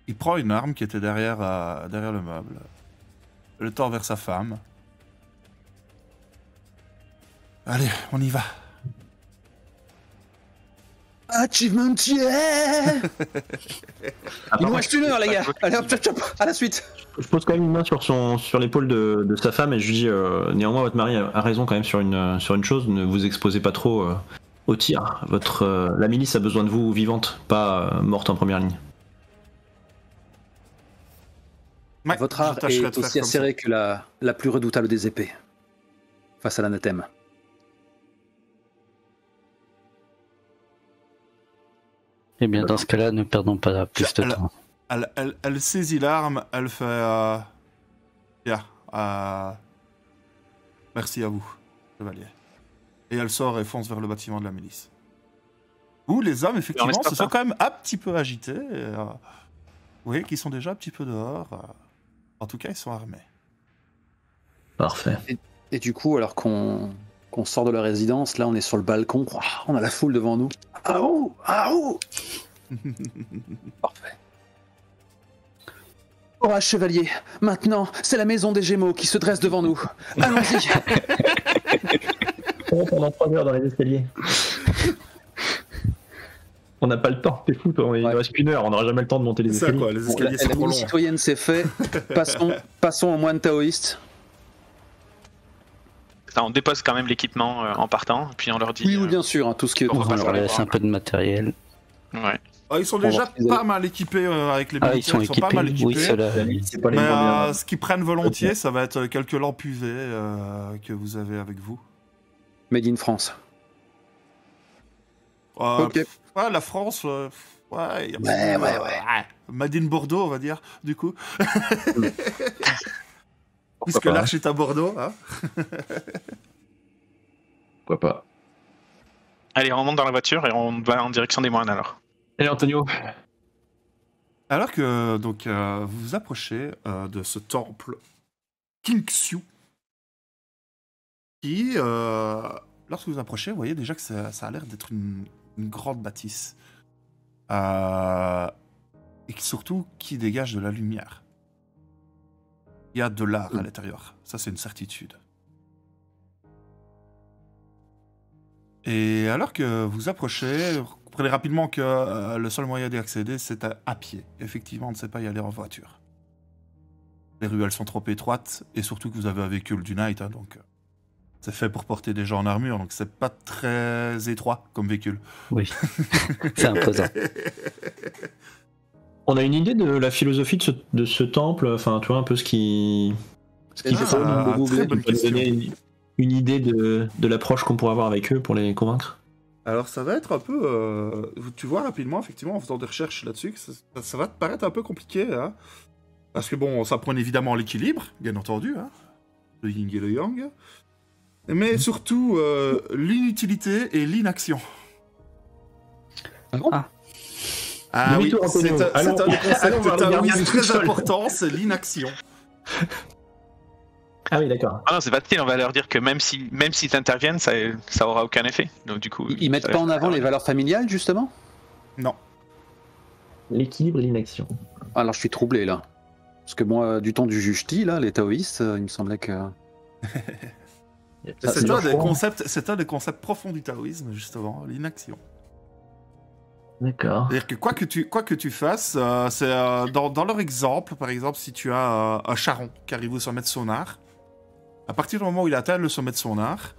Speaker 1: il prend une arme qui était derrière le meuble. Le tord vers sa femme. Allez, on y va.
Speaker 6: Achievement yeah.
Speaker 2: il nous reste 1 heure, les gars. Allez, hop, chop, chop, à la suite.
Speaker 4: Je pose quand même une main sur l'épaule de sa femme et je lui dis néanmoins votre mari a raison quand même sur une chose, ne vous exposez pas trop au tir. La milice a besoin de vous vivante, pas morte en première ligne.
Speaker 1: Ouais,
Speaker 2: Votre
Speaker 1: je
Speaker 2: art
Speaker 1: tâcherai
Speaker 2: est
Speaker 1: de faire
Speaker 2: aussi
Speaker 1: comme
Speaker 2: acéré que la plus redoutable des épées face à l'anathème.
Speaker 3: Eh bien, dans ce cas-là, ne perdons pas plus de temps.
Speaker 1: Elle saisit l'arme, elle fait merci à vous, chevalier. Et elle sort et fonce vers le bâtiment de la milice. Où les hommes, effectivement,
Speaker 5: espère
Speaker 1: se sont
Speaker 5: pas.
Speaker 1: quand même un petit peu agités. Vous voyez qu'ils sont déjà un petit peu dehors. En tout cas, ils sont armés.
Speaker 4: Parfait.
Speaker 2: Et du coup, alors qu'on sort de la résidence, là, on est sur le balcon, on a la foule devant nous. Ah oh, ah oh. Parfait. Orage chevalier, maintenant, c'est la maison des Gémeaux qui se dresse devant nous. Allons-y.
Speaker 4: Pendant 3 heures dans les escaliers. On n'a pas le temps, t'es fou, toi. Il nous reste qu'une heure, on n'aura jamais le temps de monter les
Speaker 1: C'est ça,
Speaker 4: escaliers.
Speaker 1: quoi, les
Speaker 2: Bon,
Speaker 1: escaliers, c'est
Speaker 2: la
Speaker 1: trop long.
Speaker 2: citoyenne, c'est fait. Passons au moine taoïste.
Speaker 5: Ça, on dépose quand même l'équipement en partant, puis on leur dit.
Speaker 2: Oui, oui, bien sûr, hein, tout ce qui est.
Speaker 5: on va
Speaker 3: On
Speaker 5: pas
Speaker 3: leur
Speaker 5: faire les
Speaker 3: laisse
Speaker 5: bras.
Speaker 3: un peu de matériel.
Speaker 5: Ouais.
Speaker 1: Ah, ils sont
Speaker 2: On va
Speaker 1: déjà
Speaker 2: refuser.
Speaker 1: pas mal équipés avec les
Speaker 3: Ah, ils
Speaker 1: militaires,
Speaker 3: sont
Speaker 1: ils sont pas mal
Speaker 3: équipés. Oui,
Speaker 1: équipés.
Speaker 3: cela.
Speaker 4: C'est pas les
Speaker 1: Mais
Speaker 4: moins bien.
Speaker 1: ce qu'ils prennent volontiers, ça va être quelques lampes UV que vous avez avec vous.
Speaker 2: Made in France. Ok.
Speaker 1: Ouais, la France, ouais, y a
Speaker 2: Ouais.
Speaker 1: Made in Bordeaux, on va dire, du coup. Puisque
Speaker 4: pas,
Speaker 1: l'arche est à Bordeaux, hein.
Speaker 4: Pourquoi pas.
Speaker 5: Allez, on monte dans la voiture et on va en direction des moines alors.
Speaker 4: Allez, Antonio.
Speaker 1: Alors que donc vous vous approchez de ce temple Kingxiu, qui, lorsque vous approchez, vous voyez déjà que ça a l'air d'être une grande bâtisse. Et surtout qui dégage de la lumière. Il y a de l'art à l'intérieur, ça c'est une certitude. Et alors que vous approchez, vous comprenez rapidement que le seul moyen d'y accéder, c'est à pied. Effectivement, on ne sait pas y aller en voiture. Les ruelles sont trop étroites, et surtout que vous avez un véhicule du Night, hein, donc c'est fait pour porter des gens en armure, donc c'est pas très étroit comme véhicule.
Speaker 3: Oui, c'est imposant.
Speaker 4: On a une idée de la philosophie de ce temple, enfin, tu vois, un peu ce qui fait ça.
Speaker 1: Très bonne question.
Speaker 4: Donner une idée de l'approche qu'on pourrait avoir avec eux pour les convaincre.
Speaker 1: Alors ça va être un peu... tu vois rapidement, effectivement, en faisant des recherches là-dessus, que ça va te paraître un peu compliqué, hein. Parce que bon, ça prend évidemment l'équilibre, bien entendu, hein. Le yin et le yang. Mais surtout, l'inutilité et l'inaction.
Speaker 3: Ah.
Speaker 1: Ah oui,
Speaker 4: Demi-tour,
Speaker 1: c'est
Speaker 4: Antonio.
Speaker 1: un des concepts
Speaker 4: voir le gardien
Speaker 1: taoïstes
Speaker 4: du
Speaker 1: très
Speaker 4: sous-sol.
Speaker 1: important, c'est l'inaction.
Speaker 4: Ah oui, d'accord.
Speaker 5: Ah non, c'est facile, on va leur dire que même s'ils interviennent, ça aura aucun effet. Donc du coup,
Speaker 2: Ils mettent pas en avant les valeurs familiales, justement?
Speaker 1: Non.
Speaker 4: L'équilibre et l'inaction.
Speaker 2: Alors je suis troublé là. Parce que moi, du temps du juge-ti, là, les taoïstes, il me semblait que. Ça,
Speaker 1: C'est
Speaker 2: leur
Speaker 1: un des concepts profonds du taoïsme, justement, l'inaction.
Speaker 4: D'accord.
Speaker 1: C'est-à-dire que quoi que tu fasses, c'est dans leur exemple, par exemple, si tu as un charron qui arrive au sommet de son art, à partir du moment où il atteint le sommet de son art,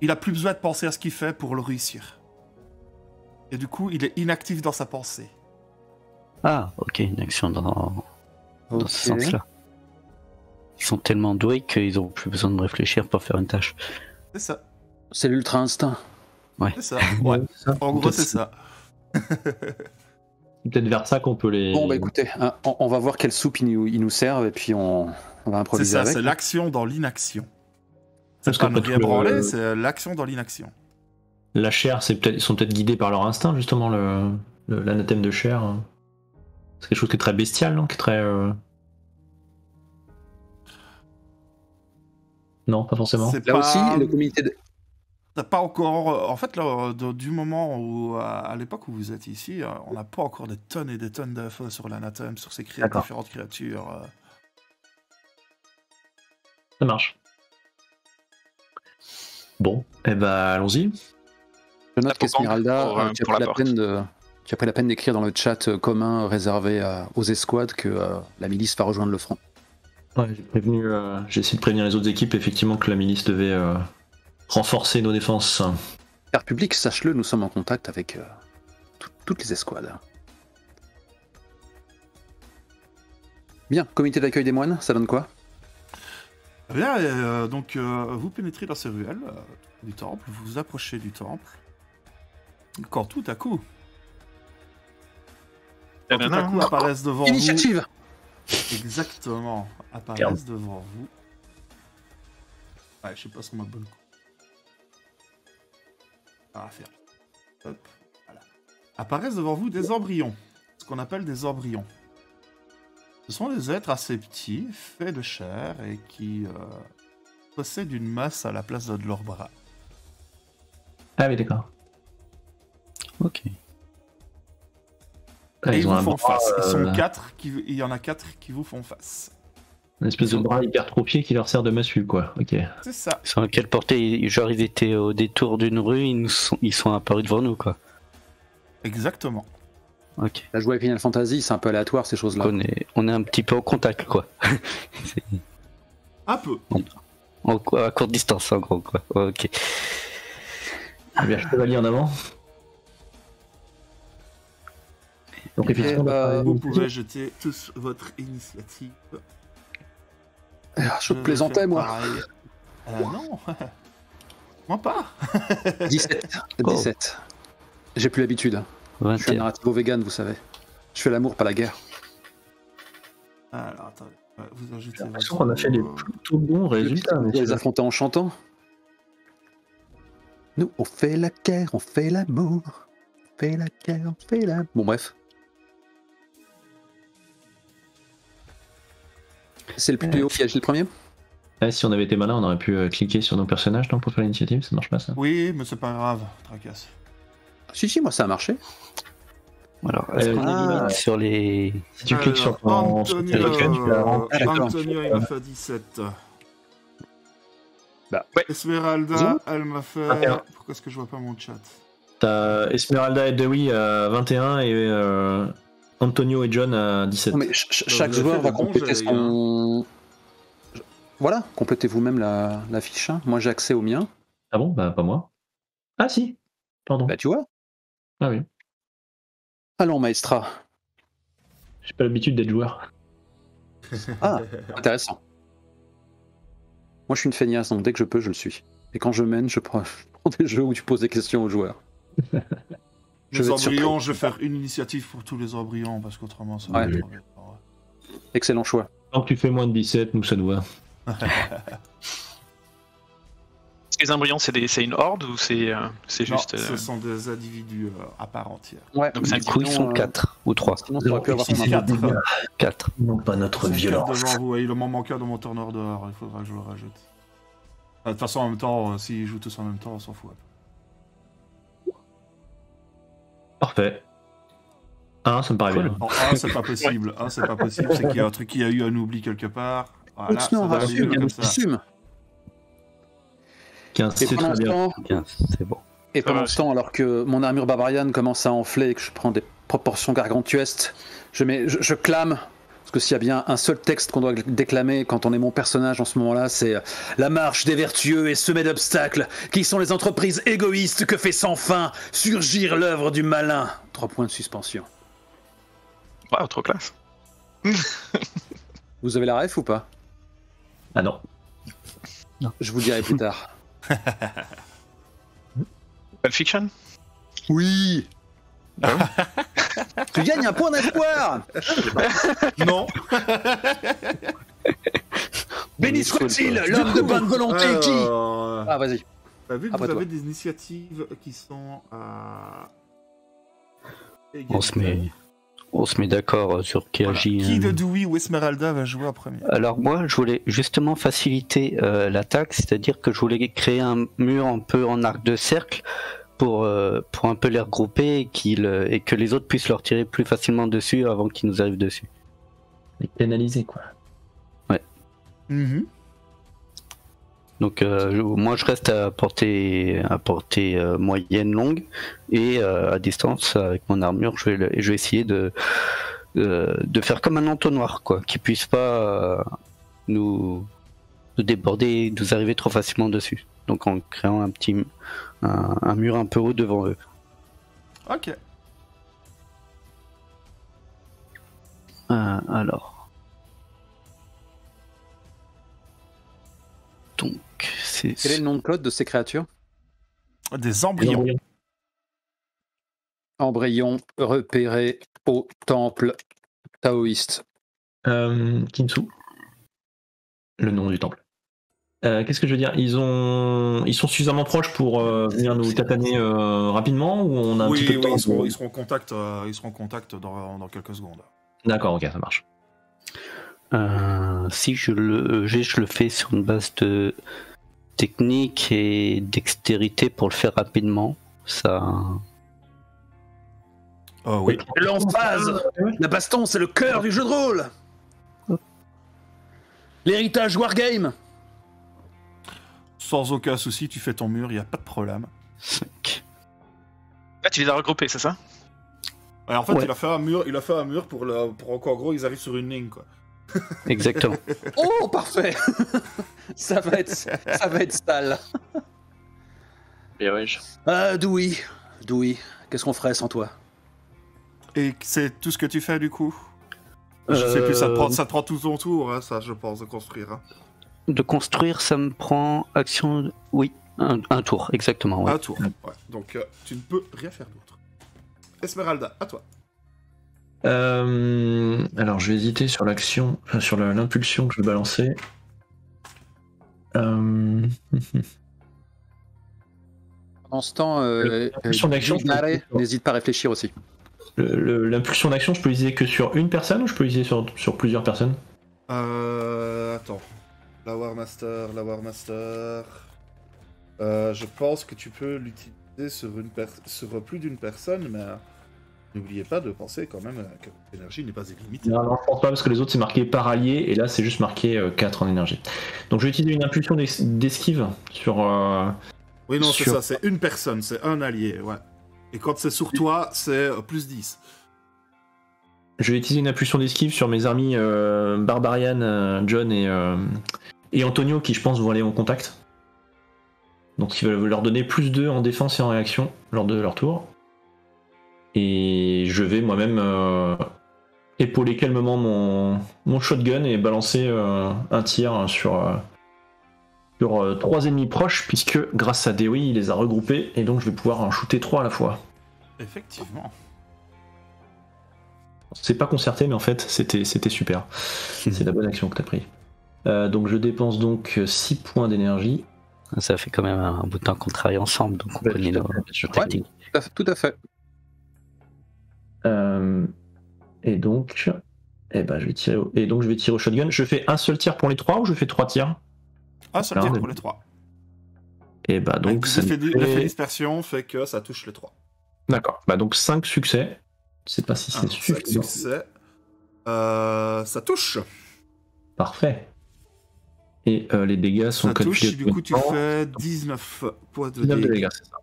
Speaker 1: il a plus besoin de penser à ce qu'il fait pour le réussir. Et du coup, il est inactif dans sa pensée.
Speaker 3: Ah, ok, une action dans
Speaker 2: Ok.
Speaker 3: ce sens-là. Ils sont tellement doués qu'ils n'ont plus besoin de réfléchir pour faire une tâche.
Speaker 1: C'est ça.
Speaker 2: C'est l'ultra instinct.
Speaker 1: C'est ça. Ouais. En gros, c'est ça.
Speaker 4: C'est peut-être vers ça qu'on peut les.
Speaker 2: Bon, bah écoutez, hein, on va voir quelle soupe ils nous servent et puis on va
Speaker 1: C'est
Speaker 2: improviser
Speaker 1: ça,
Speaker 2: avec.
Speaker 1: c'est l'action dans l'inaction.
Speaker 4: Parce
Speaker 1: C'est pas
Speaker 4: que
Speaker 1: ne
Speaker 4: peut-être
Speaker 1: rien branler, c'est l'action dans l'inaction.
Speaker 4: la chair, ils sont peut-être guidés par leur instinct, justement, l'anathème de chair. C'est quelque chose qui est très bestial, non? Qui est très. Non, pas forcément.
Speaker 1: C'est
Speaker 2: Là
Speaker 1: pas...
Speaker 2: aussi, le comité de...
Speaker 1: T'as pas encore... En fait, là, du moment où, à l'époque où vous êtes ici, on n'a pas encore des tonnes et des tonnes d'infos sur l'anathème, sur ces
Speaker 4: D'accord.
Speaker 1: différentes créatures.
Speaker 4: Ça marche. Bon, eh ben, allons-y.
Speaker 2: Je note
Speaker 5: La popante
Speaker 2: qu'Esmeralda, tu
Speaker 5: pour
Speaker 2: as
Speaker 5: la
Speaker 2: pris la peine d'écrire dans le chat commun réservé aux escouades que la milice va rejoindre le front.
Speaker 4: Ouais, j'ai essayé de prévenir les autres équipes, effectivement, que la milice devait renforcer nos défenses.
Speaker 2: Car public, sache-le, nous sommes en contact avec toutes les escouades. Bien, comité d'accueil des moines, ça donne quoi?
Speaker 1: Eh bien, donc, vous pénétrez dans ces ruelles du temple, vous vous approchez du temple. Quand tout à coup apparaissent devant
Speaker 2: Initiative!
Speaker 1: vous... Exactement, apparaissent devant vous... Ouais, je sais pas ce qu'on m'a bonne coup. Ah, faire. Hop, voilà. Apparaissent devant vous des embryons, ce qu'on appelle des embryons. Ce sont des êtres assez petits, faits de chair, et qui possèdent une masse à la place de leurs bras.
Speaker 4: Ah oui, d'accord.
Speaker 3: Ok.
Speaker 4: Ah,
Speaker 1: Et ils
Speaker 4: ont
Speaker 1: vous
Speaker 4: un
Speaker 1: font
Speaker 4: bras,
Speaker 1: face. Ils sont 4, il y en a 4 qui vous font face.
Speaker 4: une espèce de bras hypertrophié qui leur sert de massue, quoi. Ok.
Speaker 1: C'est ça.
Speaker 3: Sur quelle portée? Genre, ils étaient au détour d'une rue, ils sont apparus devant nous, quoi.
Speaker 1: Exactement.
Speaker 3: Ok.
Speaker 2: La jouer avec Final Fantasy, c'est un peu aléatoire ces choses-là.
Speaker 3: On est un petit peu en contact, quoi. C'est-
Speaker 1: Un peu.
Speaker 3: à courte distance, en gros, quoi. Ok.
Speaker 4: Eh bien, chevalier en avant. Donc, effectivement,
Speaker 1: Vous pouvez jeter tous votre initiative.
Speaker 2: Je plaisantais,
Speaker 1: fais
Speaker 2: moi.
Speaker 1: pareil. Non. Moi pas.
Speaker 2: 17.
Speaker 3: Oh.
Speaker 2: 17. J'ai plus l'habitude. Je suis un
Speaker 3: 21.
Speaker 2: narrativo vegan, vous savez. Je fais l'amour, pas la guerre.
Speaker 1: Alors, attendez. Vous ajoutez
Speaker 4: j'ai l'impression qu'on a fait des plutôt bons résultats.
Speaker 2: On
Speaker 4: Mais
Speaker 2: doit les affronter en chantant. Nous, on fait la guerre, on fait l'amour. On fait la guerre, on fait la... Bon, bref. C'est le plus haut qui agit le premier?
Speaker 4: si on avait été malin, on aurait pu cliquer sur nos personnages non, pour faire l'initiative. Ça marche pas, ça.
Speaker 1: Oui, mais c'est pas grave. Tracasse.
Speaker 2: Si, moi ça a marché.
Speaker 3: Alors, est-ce qu'on est vite sur les...
Speaker 4: Si tu cliques sur ton
Speaker 1: Antonio,
Speaker 4: téléphone, tu la rends.
Speaker 2: Ah, d'accord.
Speaker 1: Antonio, il m'a fait 17.
Speaker 2: Bah,
Speaker 5: ouais.
Speaker 1: Esmeralda,
Speaker 2: Zoom.
Speaker 1: elle m'a fait...
Speaker 4: 21.
Speaker 1: Pourquoi est-ce que je vois pas mon chat?
Speaker 4: T'as Esmeralda et Dewey à 21 et Antonio et John à 17.
Speaker 2: Non, mais chaque
Speaker 1: vous avez
Speaker 2: joueur
Speaker 1: fait
Speaker 2: va
Speaker 1: des bons
Speaker 2: compléter
Speaker 1: jets,
Speaker 2: son. Voilà, complétez vous-même la fiche. Hein. Moi j'ai accès au mien.
Speaker 4: Ah bon? Bah pas moi. Ah si, pardon.
Speaker 2: Bah tu vois.
Speaker 4: Ah oui.
Speaker 2: Allons, Maestra.
Speaker 4: J'ai pas l'habitude d'être joueur.
Speaker 2: Ah, intéressant. Moi je suis une feignasse, donc dès que je peux, je le suis. Et quand je mène, je prends des jeux où tu poses des questions aux joueurs.
Speaker 1: Les
Speaker 2: vais être surpris.
Speaker 1: embryons, je vais faire une initiative pour tous les embryons, parce qu'autrement, ça va
Speaker 2: Ouais.
Speaker 1: être...
Speaker 2: Excellent choix.
Speaker 4: Tant que tu fais moins de 17, nous ça nous va.
Speaker 5: Les embryons, c'est une horde ou c'est
Speaker 1: Non,
Speaker 5: juste.
Speaker 1: ce sont des individus à part entière.
Speaker 2: Ouais,
Speaker 5: Donc,
Speaker 3: Du coup, ils sont 4 ou 3.
Speaker 2: Sinon, ça aurait pu avoir
Speaker 1: Ils
Speaker 2: son
Speaker 1: sont
Speaker 2: impact.
Speaker 3: 4.
Speaker 4: Non, pas notre
Speaker 1: Ils sont quatre devant vous, et il m'en manque un dans mon tourneur dehors, il faudra que je le rajoute. De toute façon, en même temps, s'ils jouent tous en même temps, on s'en fout.
Speaker 4: Parfait. Ça me paraît bien.
Speaker 1: En 1, c'est pas possible. C'est pas possible, c'est qu'il y a un truc qui a eu un oubli quelque part. Voilà, ça
Speaker 2: Non,
Speaker 1: va arriver
Speaker 2: assume,
Speaker 1: comme ça.
Speaker 2: assume.
Speaker 4: 15,
Speaker 2: Et
Speaker 4: c'est
Speaker 2: pendant
Speaker 4: très
Speaker 2: ce
Speaker 4: bien.
Speaker 2: temps,
Speaker 3: C'est bon.
Speaker 2: Et pendant
Speaker 5: va,
Speaker 2: ce temps, alors que mon armure barbariane commence à enfler et que je prends des proportions gargantuesques, je clame, parce que s'il y a bien un seul texte qu'on doit déclamer quand on est mon personnage en ce moment-là, c'est la marche des vertueux est semée d'obstacles, qui sont les entreprises égoïstes que fait sans fin surgir l'œuvre du malin. 3 points de suspension.
Speaker 5: Waouh, trop classe.
Speaker 2: Vous avez la ref ou pas?
Speaker 4: Ah non.
Speaker 2: Je vous dirai plus tard.
Speaker 5: Pulp Fiction.
Speaker 2: Oui. Tu gagnes un point d'espoir.
Speaker 1: Non.
Speaker 2: Béni soit-il, l'homme de bonne volonté qui... Ah, vas-y.
Speaker 1: Bah, vu que
Speaker 2: Après
Speaker 1: vous
Speaker 2: toi.
Speaker 1: avez des initiatives qui sont à...
Speaker 3: On se met d'accord sur qui
Speaker 1: Voilà.
Speaker 3: agit.
Speaker 1: Qui de Dewey ou Esmeralda va jouer en premier?
Speaker 3: Alors moi, je voulais justement faciliter l'attaque, c'est-à-dire que je voulais créer un mur un peu en arc de cercle pour un peu les regrouper et que les autres puissent leur tirer plus facilement dessus avant qu'ils nous arrivent dessus.
Speaker 4: Les pénaliser quoi.
Speaker 1: Mhm.
Speaker 3: Donc moi, je reste à portée moyenne longue et à distance avec mon armure, je vais essayer de faire comme un entonnoir, quoi, qui puisse pas nous déborder, nous arriver trop facilement dessus. Donc en créant un mur un peu haut devant eux.
Speaker 1: Ok.
Speaker 3: Alors. Donc c'est.
Speaker 2: Quel est le nom de code de ces créatures?
Speaker 1: Des embryons.
Speaker 2: Embryon repéré au temple taoïste.
Speaker 4: Kinsu. Le nom du temple. Qu'est-ce que je veux dire? Ils sont suffisamment proches pour venir nous tataner rapidement ou on a un petit peu de temps pour...
Speaker 1: ils seront en contact dans quelques secondes.
Speaker 4: D'accord, ok, ça marche.
Speaker 3: Si je le fais sur une base de technique et dextérité pour le faire rapidement, ça.
Speaker 1: Oh oui.
Speaker 6: L'emphase. La baston, c'est le cœur du jeu de rôle. L'héritage Wargame.
Speaker 1: Sans aucun souci, tu fais ton mur, il a pas de problème.
Speaker 3: 5.
Speaker 5: Là, tu les as regroupés, c'est ça?
Speaker 1: Alors, en fait,
Speaker 3: Ouais.
Speaker 1: il a fait un mur pour qu'en gros ils arrivent sur une ligne, quoi.
Speaker 3: Exactement.
Speaker 2: Oh, parfait. ça va être sale.
Speaker 6: Ah, Dewey. Dewey, qu'est-ce qu'on ferait sans toi?
Speaker 1: Et c'est tout ce que tu fais du coup? Je sais plus, ça te prend tout ton tour, hein, ça, je pense, de construire. Hein.
Speaker 3: De construire, ça me prend action. Oui, un tour, exactement. Ouais.
Speaker 1: Un tour. Ouais. Donc, tu ne peux rien faire d'autre. Esmeralda, à toi.
Speaker 4: Alors, je vais hésiter sur l'action, sur l'impulsion que je vais balancer.
Speaker 2: En ce temps,
Speaker 4: L'impulsion d'action, je
Speaker 2: Gilles,
Speaker 4: peux-
Speaker 2: n'hésite pas à réfléchir aussi.
Speaker 4: L'impulsion d'action, je peux utiliser que sur une personne ou je peux utiliser sur plusieurs personnes?
Speaker 1: Attends. La War Master. Je pense que tu peux l'utiliser sur plus d'une personne, mais n'oubliez pas de penser quand même que l'énergie n'est pas illimitée.
Speaker 4: Non, je pense pas parce que les autres c'est marqué par allié et là c'est juste marqué 4 en énergie. Donc je vais utiliser une impulsion d'esquive sur.
Speaker 1: Oui, non, c'est
Speaker 4: Sur-
Speaker 1: ça, c'est une personne, c'est un allié, ouais. Et quand c'est sur toi, c'est plus 10.
Speaker 4: Je vais utiliser une impulsion d'esquive sur mes amis Barbarian, John et Antonio qui je pense vont aller en contact. Donc il va leur donner plus 2 en défense et en réaction lors de leur tour. Et je vais moi-même épauler calmement mon shotgun et balancer un tir sur 3 ennemis proches, puisque grâce à Dewey il les a regroupés et donc je vais pouvoir en shooter 3 à la fois.
Speaker 1: Effectivement.
Speaker 4: C'est pas concerté, mais en fait c'était super. C'est la bonne action que t'as pris. Donc je dépense donc 6 points d'énergie.
Speaker 3: Ça fait quand même un bout de temps qu'on travaille ensemble, donc on connaît nos techniques.
Speaker 2: Tout à fait.
Speaker 4: Et donc, je vais tirer. Et donc je vais tirer au shotgun. Je fais un seul tir pour les 3 ou je fais 3 tirs?
Speaker 1: Un seul tir pour les 3.
Speaker 4: Et bah donc ça
Speaker 1: l'effet dispersion fait que ça touche les 3.
Speaker 4: D'accord. Bah donc 5 succès. Je sais pas si c'est suffisant.
Speaker 1: 5 succès. Ça touche.
Speaker 4: Parfait. Et les dégâts sont
Speaker 1: ça
Speaker 4: calculés.
Speaker 1: Touche, du coup tu fais 19 points de
Speaker 4: 19
Speaker 1: dégâts.
Speaker 4: de dégâts, c'est ça.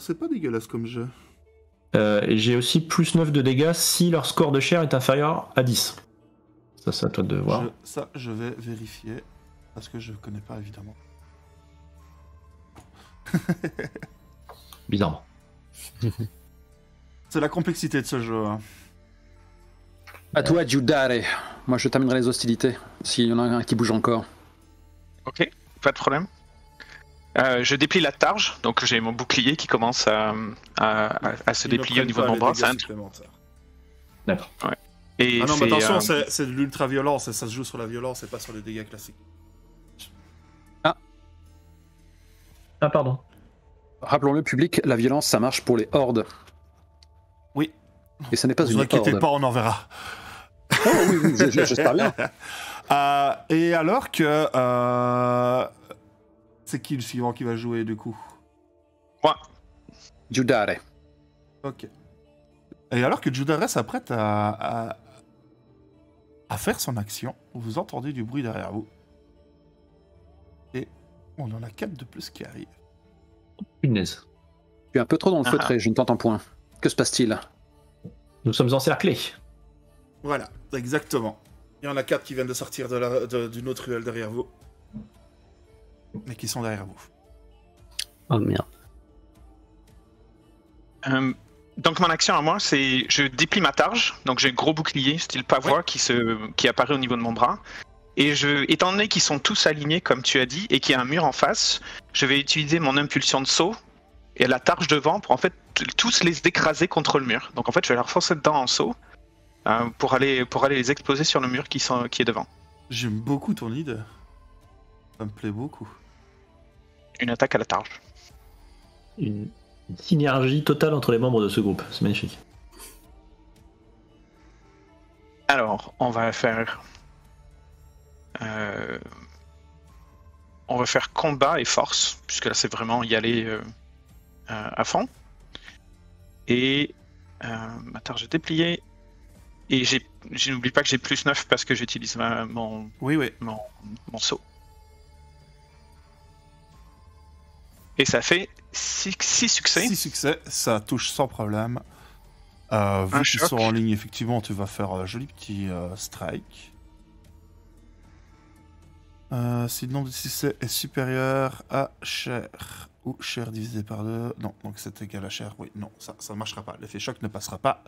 Speaker 1: C'est pas dégueulasse comme jeu.
Speaker 4: Et j'ai aussi plus 9 de dégâts si leur score de chair est inférieur à 10. Ça, c'est à toi de voir.
Speaker 1: Je vais vérifier. Parce que je connais pas, évidemment.
Speaker 4: Bizarrement.
Speaker 1: C'est la complexité de ce jeu. Hein.
Speaker 2: À toi, Giudare. Moi, je terminerai les hostilités, s'il y en a un qui bouge encore.
Speaker 5: Ok, pas de problème. Je déplie la targe, donc j'ai mon bouclier qui commence à se déplier au niveau de mon bras.
Speaker 4: D'accord.
Speaker 5: Ouais. Et
Speaker 1: ah non, mais attention, c'est de l'ultra-violence, ça se joue sur la violence et pas sur les dégâts classiques.
Speaker 4: Ah, pardon.
Speaker 2: Rappelons-le, public, la violence, ça marche pour les hordes.
Speaker 1: Oui.
Speaker 2: Et ce n'est pas une horde.
Speaker 1: Ne vous inquiétez pas, on en verra.
Speaker 2: Oh oui, j'espère bien.
Speaker 1: Et alors que... c'est qui le suivant qui va jouer, du coup?
Speaker 5: Moi.
Speaker 2: Giudare.
Speaker 1: Ok. Et alors que Giudare s'apprête à faire son action, vous entendez du bruit derrière vous. Et on en a 4 de plus qui arrivent.
Speaker 4: Punaise.
Speaker 2: Tu es un peu trop dans le feutré, je ne t'entends point. Que se passe-t-il?
Speaker 4: Nous sommes encerclés.
Speaker 1: Voilà, exactement. Il y en a 4 qui viennent de sortir d'une autre ruelle derrière vous. Mais qui sont derrière vous.
Speaker 3: Oh merde.
Speaker 5: Donc mon action à moi, c'est je déplie ma targe, donc j'ai un gros bouclier style pavois qui apparaît au niveau de mon bras. Et étant donné qu'ils sont tous alignés comme tu as dit et qu'il y a un mur en face, je vais utiliser mon impulsion de saut et la targe devant pour en fait tous les écraser contre le mur. Donc en fait je vais leur foncer dedans en saut pour aller les exploser sur le mur qui est devant.
Speaker 1: J'aime beaucoup ton idée. Ça me plaît beaucoup.
Speaker 5: Une attaque à la targe.
Speaker 4: Une synergie totale entre les membres de ce groupe, c'est magnifique.
Speaker 5: Alors, on va faire combat et force, puisque là c'est vraiment y aller à fond. Et ma targe est dépliée. Et je n'oublie pas que j'ai plus 9 parce que j'utilise mon saut. Et ça fait 6 succès.
Speaker 1: 6 succès, ça touche sans problème. Vu qu'ils sont en ligne, effectivement, tu vas faire un joli petit strike. Si le nombre de succès est supérieur à chair, ou chair divisé par 2, non, donc c'est égal à chair, oui, non, ça ne marchera pas. L'effet choc ne passera pas.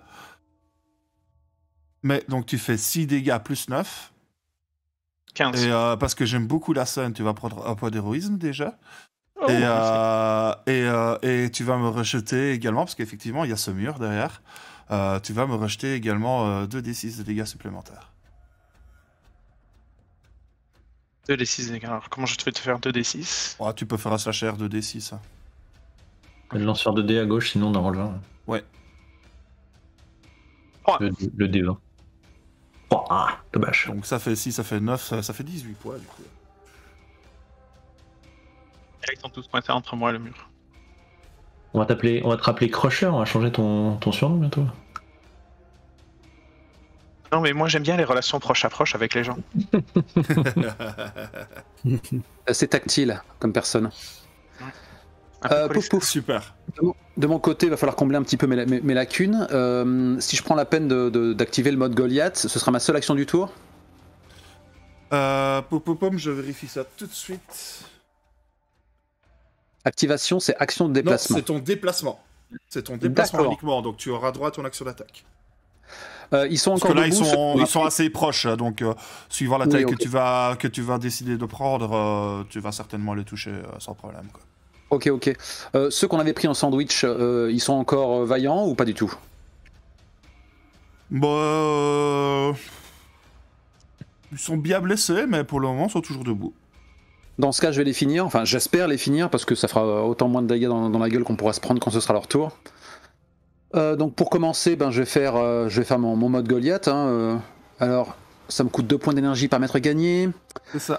Speaker 1: Mais donc tu fais 6 dégâts plus 9.
Speaker 5: 15.
Speaker 1: Et parce que j'aime beaucoup la scène, tu vas prendre un point d'héroïsme déjà.
Speaker 5: Oh,
Speaker 1: et tu vas me rejeter également, parce qu'effectivement il y a ce mur derrière. Tu vas me rejeter également 2d6 de dégâts supplémentaires.
Speaker 5: 2d6 dégâts. Alors comment je vais te faire 2d6
Speaker 1: Tu peux faire un slasher 2d6. Hein.
Speaker 4: Le lanceur de dés à gauche, sinon on en relève.
Speaker 1: Ouais.
Speaker 4: Le D20. Oh, dommage.
Speaker 1: Donc ça fait 6, ça fait 9, ça fait 18 points du coup.
Speaker 5: Ils sont tous pointés entre moi et le mur.
Speaker 4: On va te rappeler Crusher, on va changer ton surnom bientôt.
Speaker 5: Non mais moi j'aime bien les relations proche à proche avec les gens.
Speaker 2: C'est tactile comme personne. Pouf pouf.
Speaker 1: Super.
Speaker 2: De mon côté, il va falloir combler un petit peu mes lacunes. Si je prends la peine d'activer le mode Goliath, ce sera ma seule action du tour.
Speaker 1: Pom, je vérifie ça tout de suite.
Speaker 2: Activation, c'est action de déplacement.
Speaker 1: Non, c'est ton déplacement. C'est ton déplacement
Speaker 2: D'accord.
Speaker 1: uniquement, donc tu auras droit à ton action d'attaque.
Speaker 2: Ils sont
Speaker 1: Parce
Speaker 2: encore
Speaker 1: que là,
Speaker 2: debout,
Speaker 1: ils sont assez proches, donc suivant la
Speaker 2: Oui,
Speaker 1: taille
Speaker 2: ok.
Speaker 1: que tu vas décider de prendre, tu vas certainement les toucher sans problème. Quoi.
Speaker 2: Ok. Ceux qu'on avait pris en sandwich, ils sont encore vaillants ou pas du tout?
Speaker 1: Bah, ils sont bien blessés, mais pour le moment, ils sont toujours debout.
Speaker 2: Dans ce cas, je vais les finir. Enfin, j'espère les finir parce que ça fera autant moins de dégâts dans la gueule qu'on pourra se prendre quand ce sera leur tour. Donc pour commencer, je vais faire mon mode Goliath. Alors, ça me coûte 2 points d'énergie par mètre gagné.
Speaker 1: C'est ça.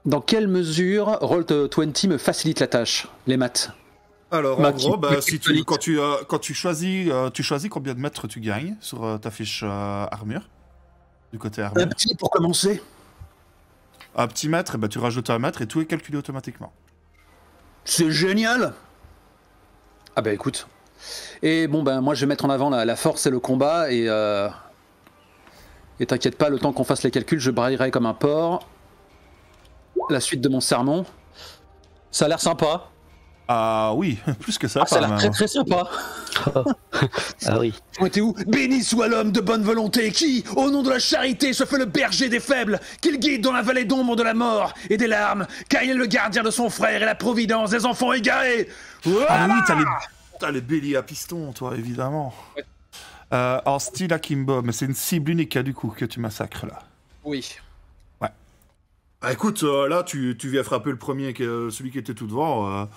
Speaker 2: Dans quelle mesure Roll20 me facilite la tâche, les maths?
Speaker 1: Alors, en
Speaker 2: Maki,
Speaker 1: gros,
Speaker 2: Maki,
Speaker 1: quand tu choisis combien de mètres tu gagnes sur ta fiche armure, du côté armure.
Speaker 2: Un petit pour commencer.
Speaker 1: Un petit mètre, tu rajoutes un mètre et tout est calculé automatiquement.
Speaker 2: C'est génial. Ah bah écoute. Et bon moi je vais mettre en avant la force et le combat et t'inquiète pas, le temps qu'on fasse les calculs, je braillerai comme un porc. La suite de mon sermon. Ça a l'air sympa.
Speaker 1: Ah oui, plus que ça.
Speaker 2: Ça a l'air
Speaker 1: même.
Speaker 2: très très sympa.
Speaker 3: Ah oui.
Speaker 2: T'es où? Béni soit l'homme de bonne volonté qui, au nom de la charité, se fait le berger des faibles, qu'il guide dans la vallée d'ombre de la mort et des larmes, car il est le gardien de son frère et la providence des enfants égarés.
Speaker 1: Ah oui, t'as les béliers à piston, toi, évidemment.
Speaker 2: Ouais.
Speaker 1: En style akimbo, mais c'est une cible unique, du coup, que tu massacres, là.
Speaker 2: Oui.
Speaker 1: Ouais. Bah écoute, là, tu viens frapper le premier, celui qui était tout devant,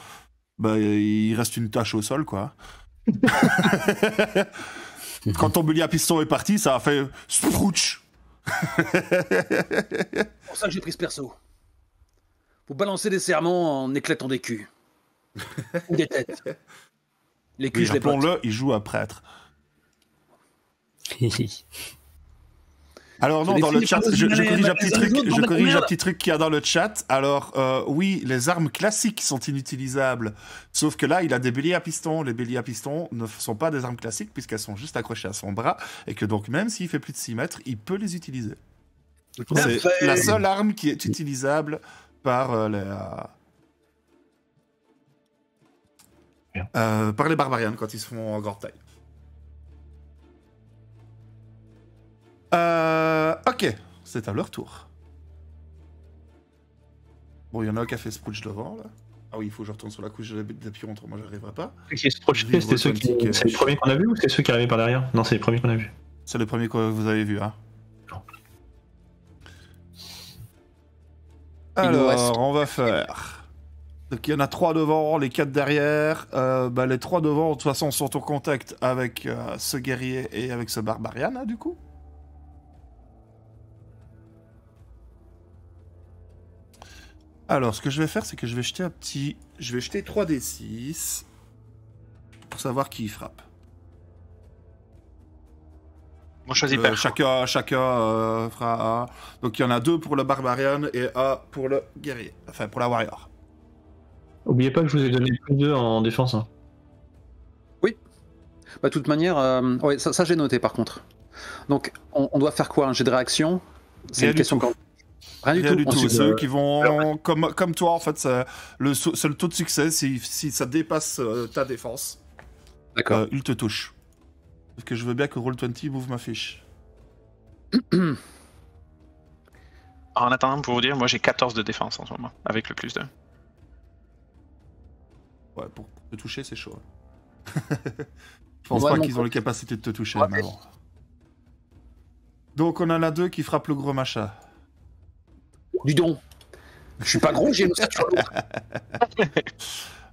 Speaker 1: il reste une tache au sol, quoi. Quand ton bélier à piston est parti, ça a fait sprouch.
Speaker 6: C'est pour ça que j'ai pris ce perso. Faut balancer des sermons en éclatant des culs. Ou des têtes. Les culs,
Speaker 1: Oui,
Speaker 6: je les pote.
Speaker 1: rappelons-le, il joue un prêtre. Alors non, dans le chat, je corrige un petit truc qu'il y a dans le chat. Alors oui, les armes classiques sont inutilisables. Sauf que là, il a des béliers à piston. Les béliers à piston ne sont pas des armes classiques puisqu'elles sont juste accrochées à son bras. Et que donc même s'il fait plus de 6 mètres, il peut les utiliser. C'est la seule arme qui est utilisable par les barbarians quand ils se font en grande taille. Ok, c'est à leur tour. Bon, il y en a un qui a fait Sprouch devant, là. Ah oui, il faut que je retourne sur la couche des pions, autrement j'arriverai pas.
Speaker 4: C'est les premiers qu'on a vus ou c'est ceux qui arrivaient par derrière? Non, c'est les premiers qu'on a vus.
Speaker 1: C'est le premier que vous avez vu, hein. Alors, on va faire... Donc il y en a 3 devant, les 4 derrière. Les 3 devant, de toute façon, sont en contact avec ce guerrier et avec ce barbarian, hein, du coup. Alors, ce que je vais faire, c'est que je vais jeter 3d6 pour savoir qui frappe.
Speaker 5: Moi, je choisis pas.
Speaker 1: Chacun fera un. Donc, il y en a 2 pour le barbarian et 1 pour le guerrier. Enfin, pour la warrior.
Speaker 4: Oubliez pas que je vous ai donné plus 2 en défense. Hein.
Speaker 2: Oui. De toute manière, ouais, ça j'ai noté par contre. Donc, on doit faire quoi? Un jet de réaction? C'est une question quand... Rien du tout.
Speaker 1: Ensuite, ceux qui vont, comme toi, en fait, c'est le taux de succès. Si ça dépasse ta défense,
Speaker 2: D'accord.
Speaker 1: il te touche. Parce que je veux bien que Roll20 m'ouvre ma fiche.
Speaker 5: En attendant, pour vous dire, moi j'ai 14 de défense en ce moment, avec le plus 2.
Speaker 1: Ouais, pour te toucher, c'est chaud. Je pense pas qu'ils ont les capacités de te toucher, mais bon. Donc, on en a 2 qui frappent le gros machin.
Speaker 6: Dis donc. Je suis pas gros, j'ai une stature lourde.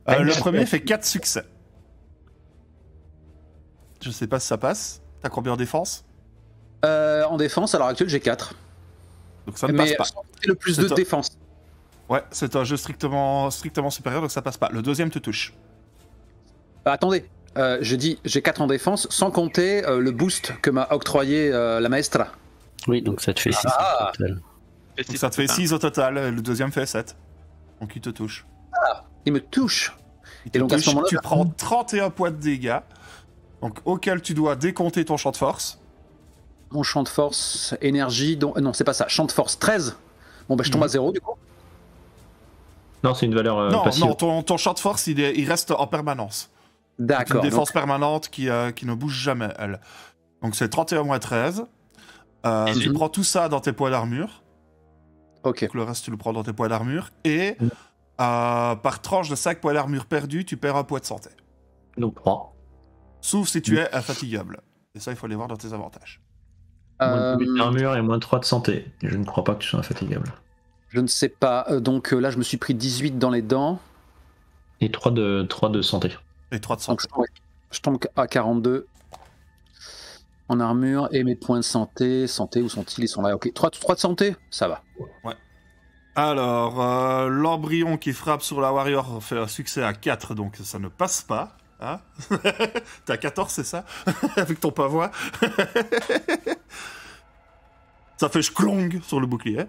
Speaker 1: Le premier fait 4 succès. Je sais pas si ça passe. T'as combien en défense?
Speaker 2: En défense, à l'heure actuelle, j'ai 4.
Speaker 1: Donc ça ne passe pas.
Speaker 2: C'est le plus 2 de défense.
Speaker 1: Ouais, c'est un jeu strictement supérieur, donc ça passe pas. Le deuxième te touche.
Speaker 2: Attendez, je dis j'ai 4 en défense, sans compter le boost que m'a octroyé la maestra.
Speaker 3: Oui, donc ça te fait 6 au total.
Speaker 1: Donc ça te fait 6 au total, le deuxième fait 7. Donc il te touche.
Speaker 2: Il me touche.
Speaker 1: Il te
Speaker 2: Et donc, à ce
Speaker 1: touche,
Speaker 2: moment-là,
Speaker 1: tu prends 31 points de dégâts, donc auquel tu dois décompter ton champ de force.
Speaker 2: mon champ de force, énergie, non, c'est pas ça, champ de force 13. Bon, bah, je tombe à 0 du coup.
Speaker 4: Non, c'est une valeur
Speaker 1: non,
Speaker 4: passive.
Speaker 1: non, ton champ de force, il reste en permanence. C'est une
Speaker 2: D'accord.
Speaker 1: défense
Speaker 2: donc-
Speaker 1: permanente qui ne bouge jamais, elle. Donc c'est 31 moins 13. Tu prends tout ça dans tes points d'armure.
Speaker 2: Ok.
Speaker 1: Donc le reste, tu le prends dans tes points d'armure. Et par tranche de 5 points d'armure perdus, tu perds un point de santé.
Speaker 4: Donc 3.
Speaker 1: Sauf si tu es infatigable. Et ça, il faut les voir dans tes avantages.
Speaker 4: Moins de 8 d'armure et moins de 3 de santé. Je ne crois pas que tu sois infatigable.
Speaker 2: Je ne sais pas. Donc là, je me suis pris 18 dans les dents.
Speaker 4: Et 3 de santé.
Speaker 1: Et 3 de
Speaker 2: Donc
Speaker 1: santé.
Speaker 2: je tombe à 42 en armure. Et mes points de santé. Santé, où sont-ils? Ils sont là. Ok. 3 de santé? Ça va.
Speaker 1: Alors, l'embryon qui frappe sur la warrior fait un succès à 4, donc ça ne passe pas. Hein. T'as 14, c'est ça? Avec ton pavois. Ça fait chlong sur le bouclier.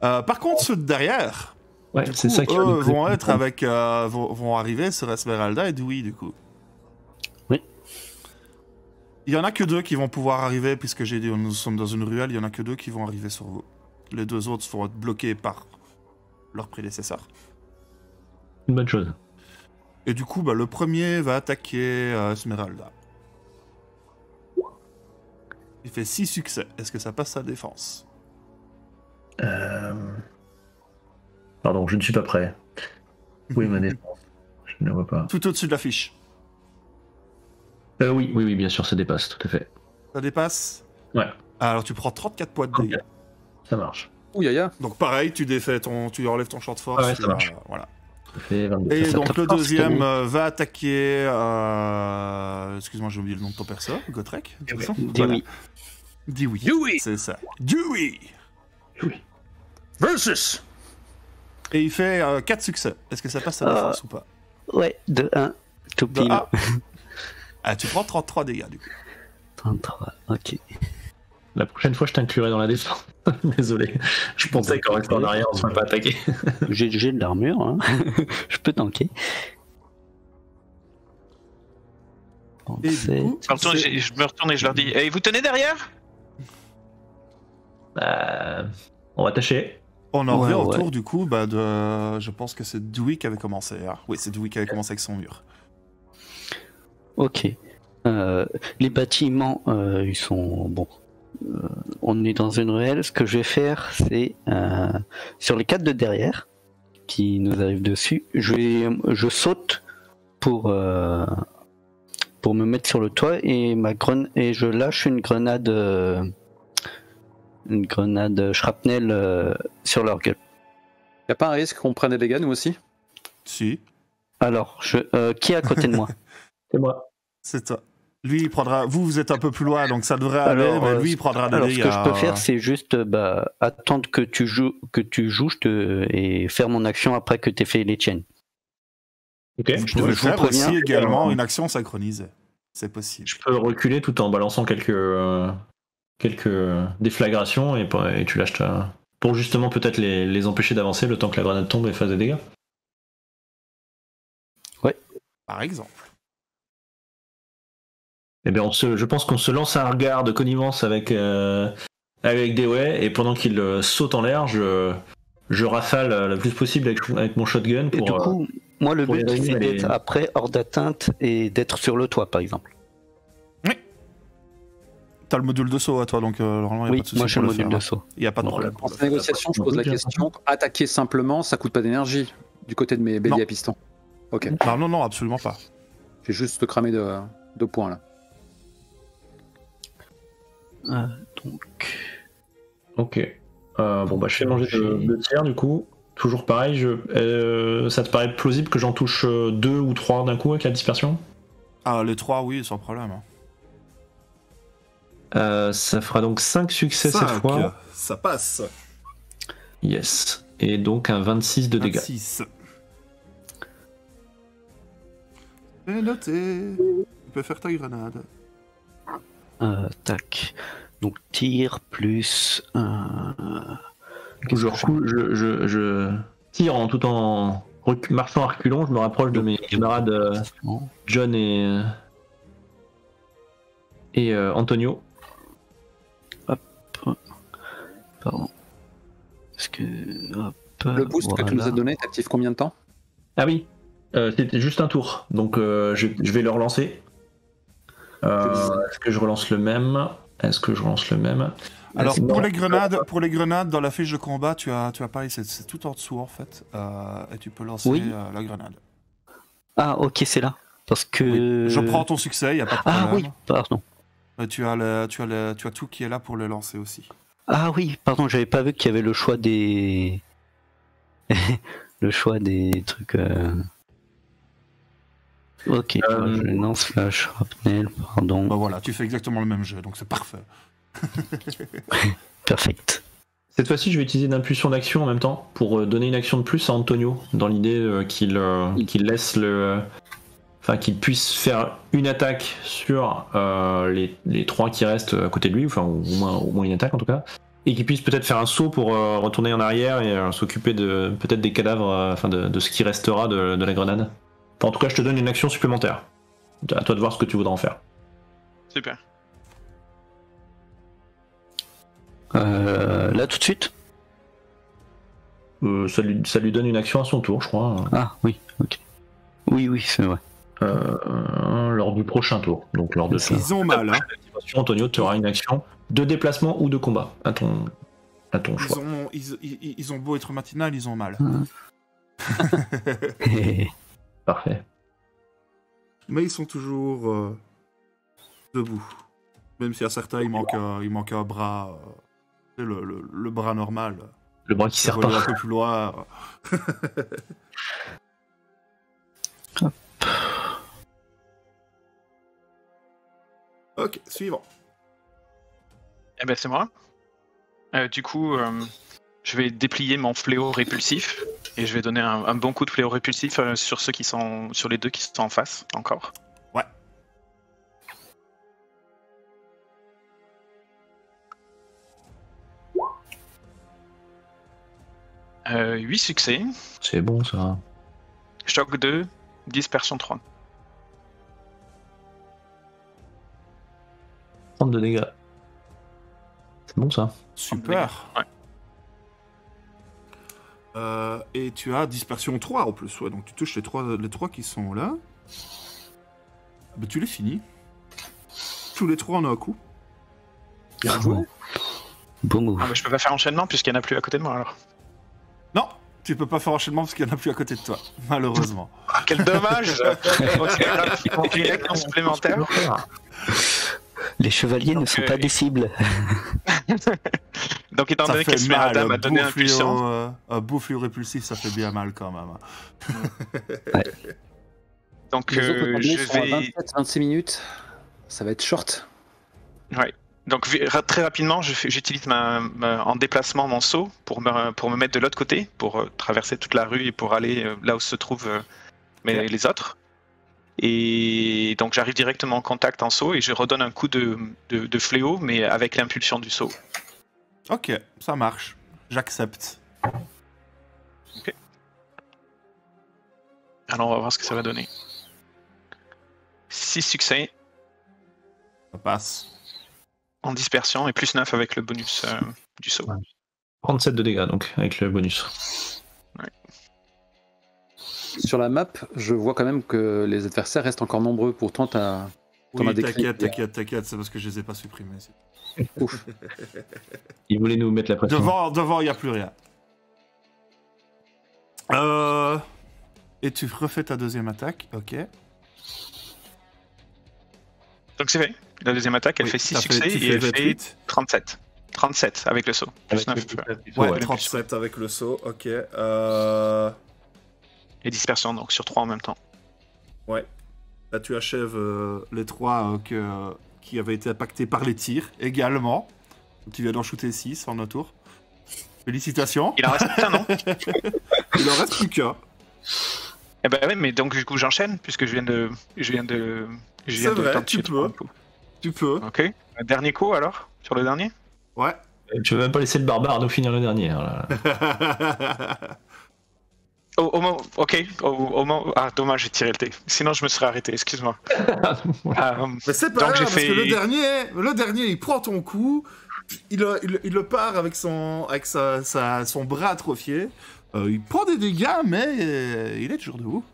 Speaker 1: Par contre, ceux de derrière,
Speaker 4: Ouais,
Speaker 1: du
Speaker 4: c'est
Speaker 1: coup,
Speaker 4: ça qui
Speaker 1: eux
Speaker 4: va nous
Speaker 1: vont
Speaker 4: préoccuper.
Speaker 1: être avec, vont arriver sur Esmeralda et Dewey, du coup.
Speaker 3: Oui.
Speaker 1: Il y en a que 2 qui vont pouvoir arriver, puisque j'ai dit nous sommes dans une ruelle, il y en a que 2 qui vont arriver sur vous. Les 2 autres vont être bloqués par leur prédécesseur.
Speaker 4: Une bonne chose.
Speaker 1: Et du coup, bah, le premier va attaquer Esmeralda. Il fait 6 succès. Est-ce que ça passe sa défense?
Speaker 4: Pardon, je ne suis pas prêt. Oui, ma défense. Je ne la vois pas.
Speaker 1: Tout au-dessus de la fiche.
Speaker 4: Oui, bien sûr, ça dépasse, tout à fait.
Speaker 1: Ça dépasse?
Speaker 4: Ouais.
Speaker 1: Alors tu prends 34 points de dégâts.
Speaker 4: Ça marche.
Speaker 2: Ouh, yaya.
Speaker 1: Donc pareil, tu enlèves ton champ de force.
Speaker 4: Ah ouais, ça marche.
Speaker 1: Voilà.
Speaker 4: Ça fait 22.
Speaker 1: Et
Speaker 3: Ça
Speaker 1: donc
Speaker 3: tape
Speaker 1: le
Speaker 3: fort,
Speaker 1: deuxième
Speaker 3: cette
Speaker 1: va attaquer... Excuse-moi, j'ai oublié le nom de ton perso. Gotrek?
Speaker 3: Dewey.
Speaker 1: Dewey.
Speaker 2: Dewey
Speaker 1: C'est ça. Dewey!
Speaker 2: Versus.
Speaker 1: Et il fait 4 succès. Est-ce que ça passe sa défense ou pas?
Speaker 3: Ouais, de 1, tout
Speaker 1: De
Speaker 3: pile.
Speaker 1: A. Ah, tu prends 33 dégâts du coup.
Speaker 3: 33, ok.
Speaker 4: La prochaine fois, je t'inclurai dans la défense. Désolé. Je pensais qu'en restant en arrière, on ne serait pas attaqué.
Speaker 3: J'ai de l'armure, hein. Je peux tanker.
Speaker 1: Et du
Speaker 3: 37.
Speaker 1: coup,
Speaker 5: Je me retourne et je leur dis hey, vous tenez derrière?
Speaker 4: On va tâcher.
Speaker 1: on en revient
Speaker 3: Ouais,
Speaker 1: autour
Speaker 3: ouais.
Speaker 1: du coup de... Je pense que c'est Dewey qui avait commencé. Hein. Oui, c'est Dewey qui avait commencé avec son mur.
Speaker 3: Ok. Les bâtiments, ils sont... Bon. On est dans une ruelle. Ce que je vais faire, c'est... sur les 4 de derrière, qui nous arrivent dessus, je saute pour me mettre sur le toit et et je lâche une grenade shrapnel sur leur gueule.
Speaker 2: Y a pas un risque qu'on prenne des dégâts, nous aussi?
Speaker 1: Si,
Speaker 3: Alors, qui est à côté de moi?
Speaker 4: C'est moi.
Speaker 1: c'est toi. Lui, il prendra... Vous êtes un peu plus loin, donc ça devrait aller,
Speaker 3: Alors,
Speaker 1: mais lui, il prendra des
Speaker 3: Alors,
Speaker 1: dégâts.
Speaker 3: ce que je peux faire, c'est juste attendre que tu joues, et faire mon action après que tu aies fait les tiennes.
Speaker 4: Ok.
Speaker 1: Vous
Speaker 3: je
Speaker 1: pouvez
Speaker 3: vous
Speaker 1: faire
Speaker 3: préviens.
Speaker 1: aussi également une action synchronisée. C'est possible.
Speaker 4: Je peux reculer tout en balançant quelques déflagrations et tu lâches ta... Pour justement peut-être les empêcher d'avancer le temps que la grenade tombe et fasse des dégâts.
Speaker 1: Par exemple.
Speaker 4: Eh bien, je pense qu'on se lance un regard de connivence avec Dewey et pendant qu'il saute en l'air, je rafale le plus possible avec mon shotgun
Speaker 3: Et
Speaker 4: pour...
Speaker 3: du coup, moi, le
Speaker 4: pour
Speaker 3: but,
Speaker 4: les
Speaker 3: c'est
Speaker 4: résumer,
Speaker 3: d'être après hors d'atteinte et d'être sur le toit, par exemple.
Speaker 1: T'as le module de saut à toi, donc normalement, il n'y a
Speaker 3: Oui,
Speaker 1: pas de souci
Speaker 3: moi, j'ai
Speaker 1: pour
Speaker 3: le
Speaker 1: le
Speaker 3: module
Speaker 1: faire.
Speaker 3: de saut.
Speaker 1: Il n'y a pas de
Speaker 4: Bon,
Speaker 1: problème.
Speaker 2: Dans cette négociation, je pose la question. Attaquer simplement, ça coûte pas d'énergie du côté de mes béliers
Speaker 1: Non.
Speaker 2: à piston. Ok.
Speaker 1: Non, absolument pas.
Speaker 2: J'ai juste cramé de points là.
Speaker 3: Donc,
Speaker 4: Ok. Bon, bah, je fais manger de tir du coup. Toujours pareil, ça te paraît plausible que j'en touche 2 ou 3 d'un coup avec la dispersion?
Speaker 1: Ah, les 3, oui, sans problème.
Speaker 4: Ça fera donc 5 succès cette
Speaker 1: 5,
Speaker 4: fois.
Speaker 1: ça passe.
Speaker 4: Yes. Et donc un 26 de dégâts.
Speaker 1: 26. C'est noté. Tu peux faire ta grenade.
Speaker 3: tac. Donc, tir plus...
Speaker 4: Du coup, je tire tout en marchant à reculons, je me rapproche de mes camarades John et Antonio.
Speaker 3: Pardon. Est-ce que. Hop,
Speaker 2: Le boost que tu nous as donné, t'actives combien de temps?
Speaker 4: Ah oui, c'était juste un tour, donc je vais le relancer. Est-ce que je relance le même?
Speaker 1: Alors
Speaker 4: Non.
Speaker 1: pour les grenades, dans la fiche de combat, tu as pareil, c'est tout en dessous en fait, et tu peux lancer
Speaker 3: Oui.
Speaker 1: la grenade.
Speaker 3: Ah, ok, c'est là. Parce que.
Speaker 1: Oui. Je prends ton succès, y a pas de problème.
Speaker 3: Ah oui, pardon.
Speaker 1: Tu as tout qui est là pour le lancer aussi.
Speaker 3: Ah oui, pardon, j'avais pas vu qu'il y avait le choix des. le choix des trucs. Ok, je lance flash, shrapnel, pardon.
Speaker 1: Bah voilà, tu fais exactement le même jeu, donc c'est parfait.
Speaker 3: Perfect.
Speaker 4: Cette fois-ci, je vais utiliser une impulsion d'action en même temps pour donner une action de plus à Antonio, dans l'idée qu'il laisse qu'il puisse faire une attaque sur les 3 qui restent à côté de lui, enfin au moins une attaque en tout cas, et qu'il puisse peut-être faire un saut pour retourner en arrière et s'occuper peut-être des cadavres, de ce qui restera de la grenade. Enfin, en tout cas, je te donne une action supplémentaire. À toi de voir ce que tu voudras en faire.
Speaker 5: Super.
Speaker 3: Là tout de suite?
Speaker 4: Ça lui donne une action à son tour, je crois.
Speaker 3: Ah oui, ok. Oui, c'est vrai.
Speaker 4: Lors du prochain tour. Donc lors de
Speaker 1: Ils ont mal, hein.
Speaker 4: Antonio, tu auras une action de déplacement ou de combat à ton choix.
Speaker 1: Ils ont beau être matinal, ils ont mal.
Speaker 4: Parfait.
Speaker 1: Mais ils sont toujours debout. Même si à certains, il manque un bras. Le bras normal.
Speaker 4: Le bras qui sert
Speaker 1: Relié
Speaker 4: pas.
Speaker 1: un peu plus loin. Ok, suivant.
Speaker 5: Eh ben c'est moi. Du coup, je vais déplier mon fléau répulsif et je vais donner un bon coup de fléau répulsif sur les 2 qui sont en face encore.
Speaker 1: Ouais.
Speaker 5: Euh, 8 succès,
Speaker 4: C'est bon ça.
Speaker 5: choc 2, dispersion 3.
Speaker 4: 30 de dégâts. C'est bon ça.
Speaker 1: Super.
Speaker 5: Ouais.
Speaker 1: Et tu as dispersion 3 en plus, ouais, donc tu touches les trois qui sont là. Bah, tu les finis. Tous les 3 en un coup. Bien joué.
Speaker 3: Bon move.
Speaker 5: Ah bah, je peux pas faire enchaînement puisqu'il n'y en a plus à côté de moi alors.
Speaker 1: Non, tu peux pas faire enchaînement parce qu'il n'y en a plus à côté de toi, malheureusement.
Speaker 5: Ah, quel dommage. Une action supplémentaire.
Speaker 3: Les chevaliers ne
Speaker 5: Donc,
Speaker 3: sont pas des cibles.
Speaker 5: Donc étant
Speaker 1: Ça
Speaker 5: donné
Speaker 1: fait
Speaker 5: qu'Esmeralda
Speaker 1: mal,
Speaker 5: m'a donné un puissant,
Speaker 1: un beau fléau répulsif, ça fait bien mal quand même.
Speaker 5: donc
Speaker 2: Les autres tombés
Speaker 5: je
Speaker 2: sont à
Speaker 5: vais...
Speaker 2: 27-26 minutes. Ça va être short.
Speaker 5: Ouais. Donc très rapidement, j'utilise en déplacement mon saut pour me mettre de l'autre côté, pour traverser toute la rue et pour aller là où se trouvent les autres. Et donc j'arrive directement en contact en saut et je redonne un coup de fléau, mais avec l'impulsion du saut.
Speaker 1: Ok, ça marche. J'accepte.
Speaker 5: Ok. Alors on va voir ce que ça va donner. 6 succès
Speaker 1: Ça passe.
Speaker 5: en dispersion et plus 9 avec le bonus du saut.
Speaker 4: 37 de dégâts donc avec le bonus.
Speaker 2: Sur la map, je vois quand même que les adversaires restent encore nombreux. Pourtant, t'en as
Speaker 1: Oui,
Speaker 2: décrit.
Speaker 1: t'inquiète, c'est parce que je les ai pas supprimés.
Speaker 2: Ouf.
Speaker 4: Il voulait nous mettre la pression.
Speaker 1: Devant, il n'y a plus rien. Et tu refais ta deuxième attaque, ok.
Speaker 5: Donc c'est fait. La deuxième attaque, elle
Speaker 1: Oui,
Speaker 5: fait 6
Speaker 1: tu
Speaker 5: succès
Speaker 1: fais
Speaker 5: et elle fait
Speaker 1: 28.
Speaker 5: 37. 37 avec le saut. Plus 9.
Speaker 1: Ouais,
Speaker 5: Ouais.
Speaker 1: 37 avec le saut, ok.
Speaker 5: Et dispersion, donc sur 3 en même temps.
Speaker 1: Ouais. Là, tu achèves les 3 qui avaient été impactés par les tirs également. Tu viens d'en shooter 6 en un tour. Félicitations.
Speaker 5: Il en reste qu'un, non?
Speaker 1: Il en reste plus qu'un.
Speaker 5: Eh ben oui, mais donc du coup j'enchaîne puisque je viens de
Speaker 1: C'est vrai,
Speaker 5: tenter
Speaker 1: tu
Speaker 5: de prendre
Speaker 1: peux.
Speaker 5: un coup.
Speaker 1: Tu peux.
Speaker 5: Ok. Un dernier coup alors? Sur le dernier?
Speaker 1: Ouais.
Speaker 4: Tu veux même pas laisser le barbare nous finir le dernier. Là.
Speaker 5: Ok, au moment. Ah, dommage, j'ai tiré le dé. Sinon, je me serais arrêté, excuse-moi.
Speaker 1: Mais c'est pas
Speaker 5: Donc,
Speaker 1: grave,
Speaker 5: j'ai
Speaker 1: parce
Speaker 5: fait-
Speaker 1: que le dernier, il prend ton coup, il le part avec son bras atrophié. Il prend des dégâts, mais il est toujours debout.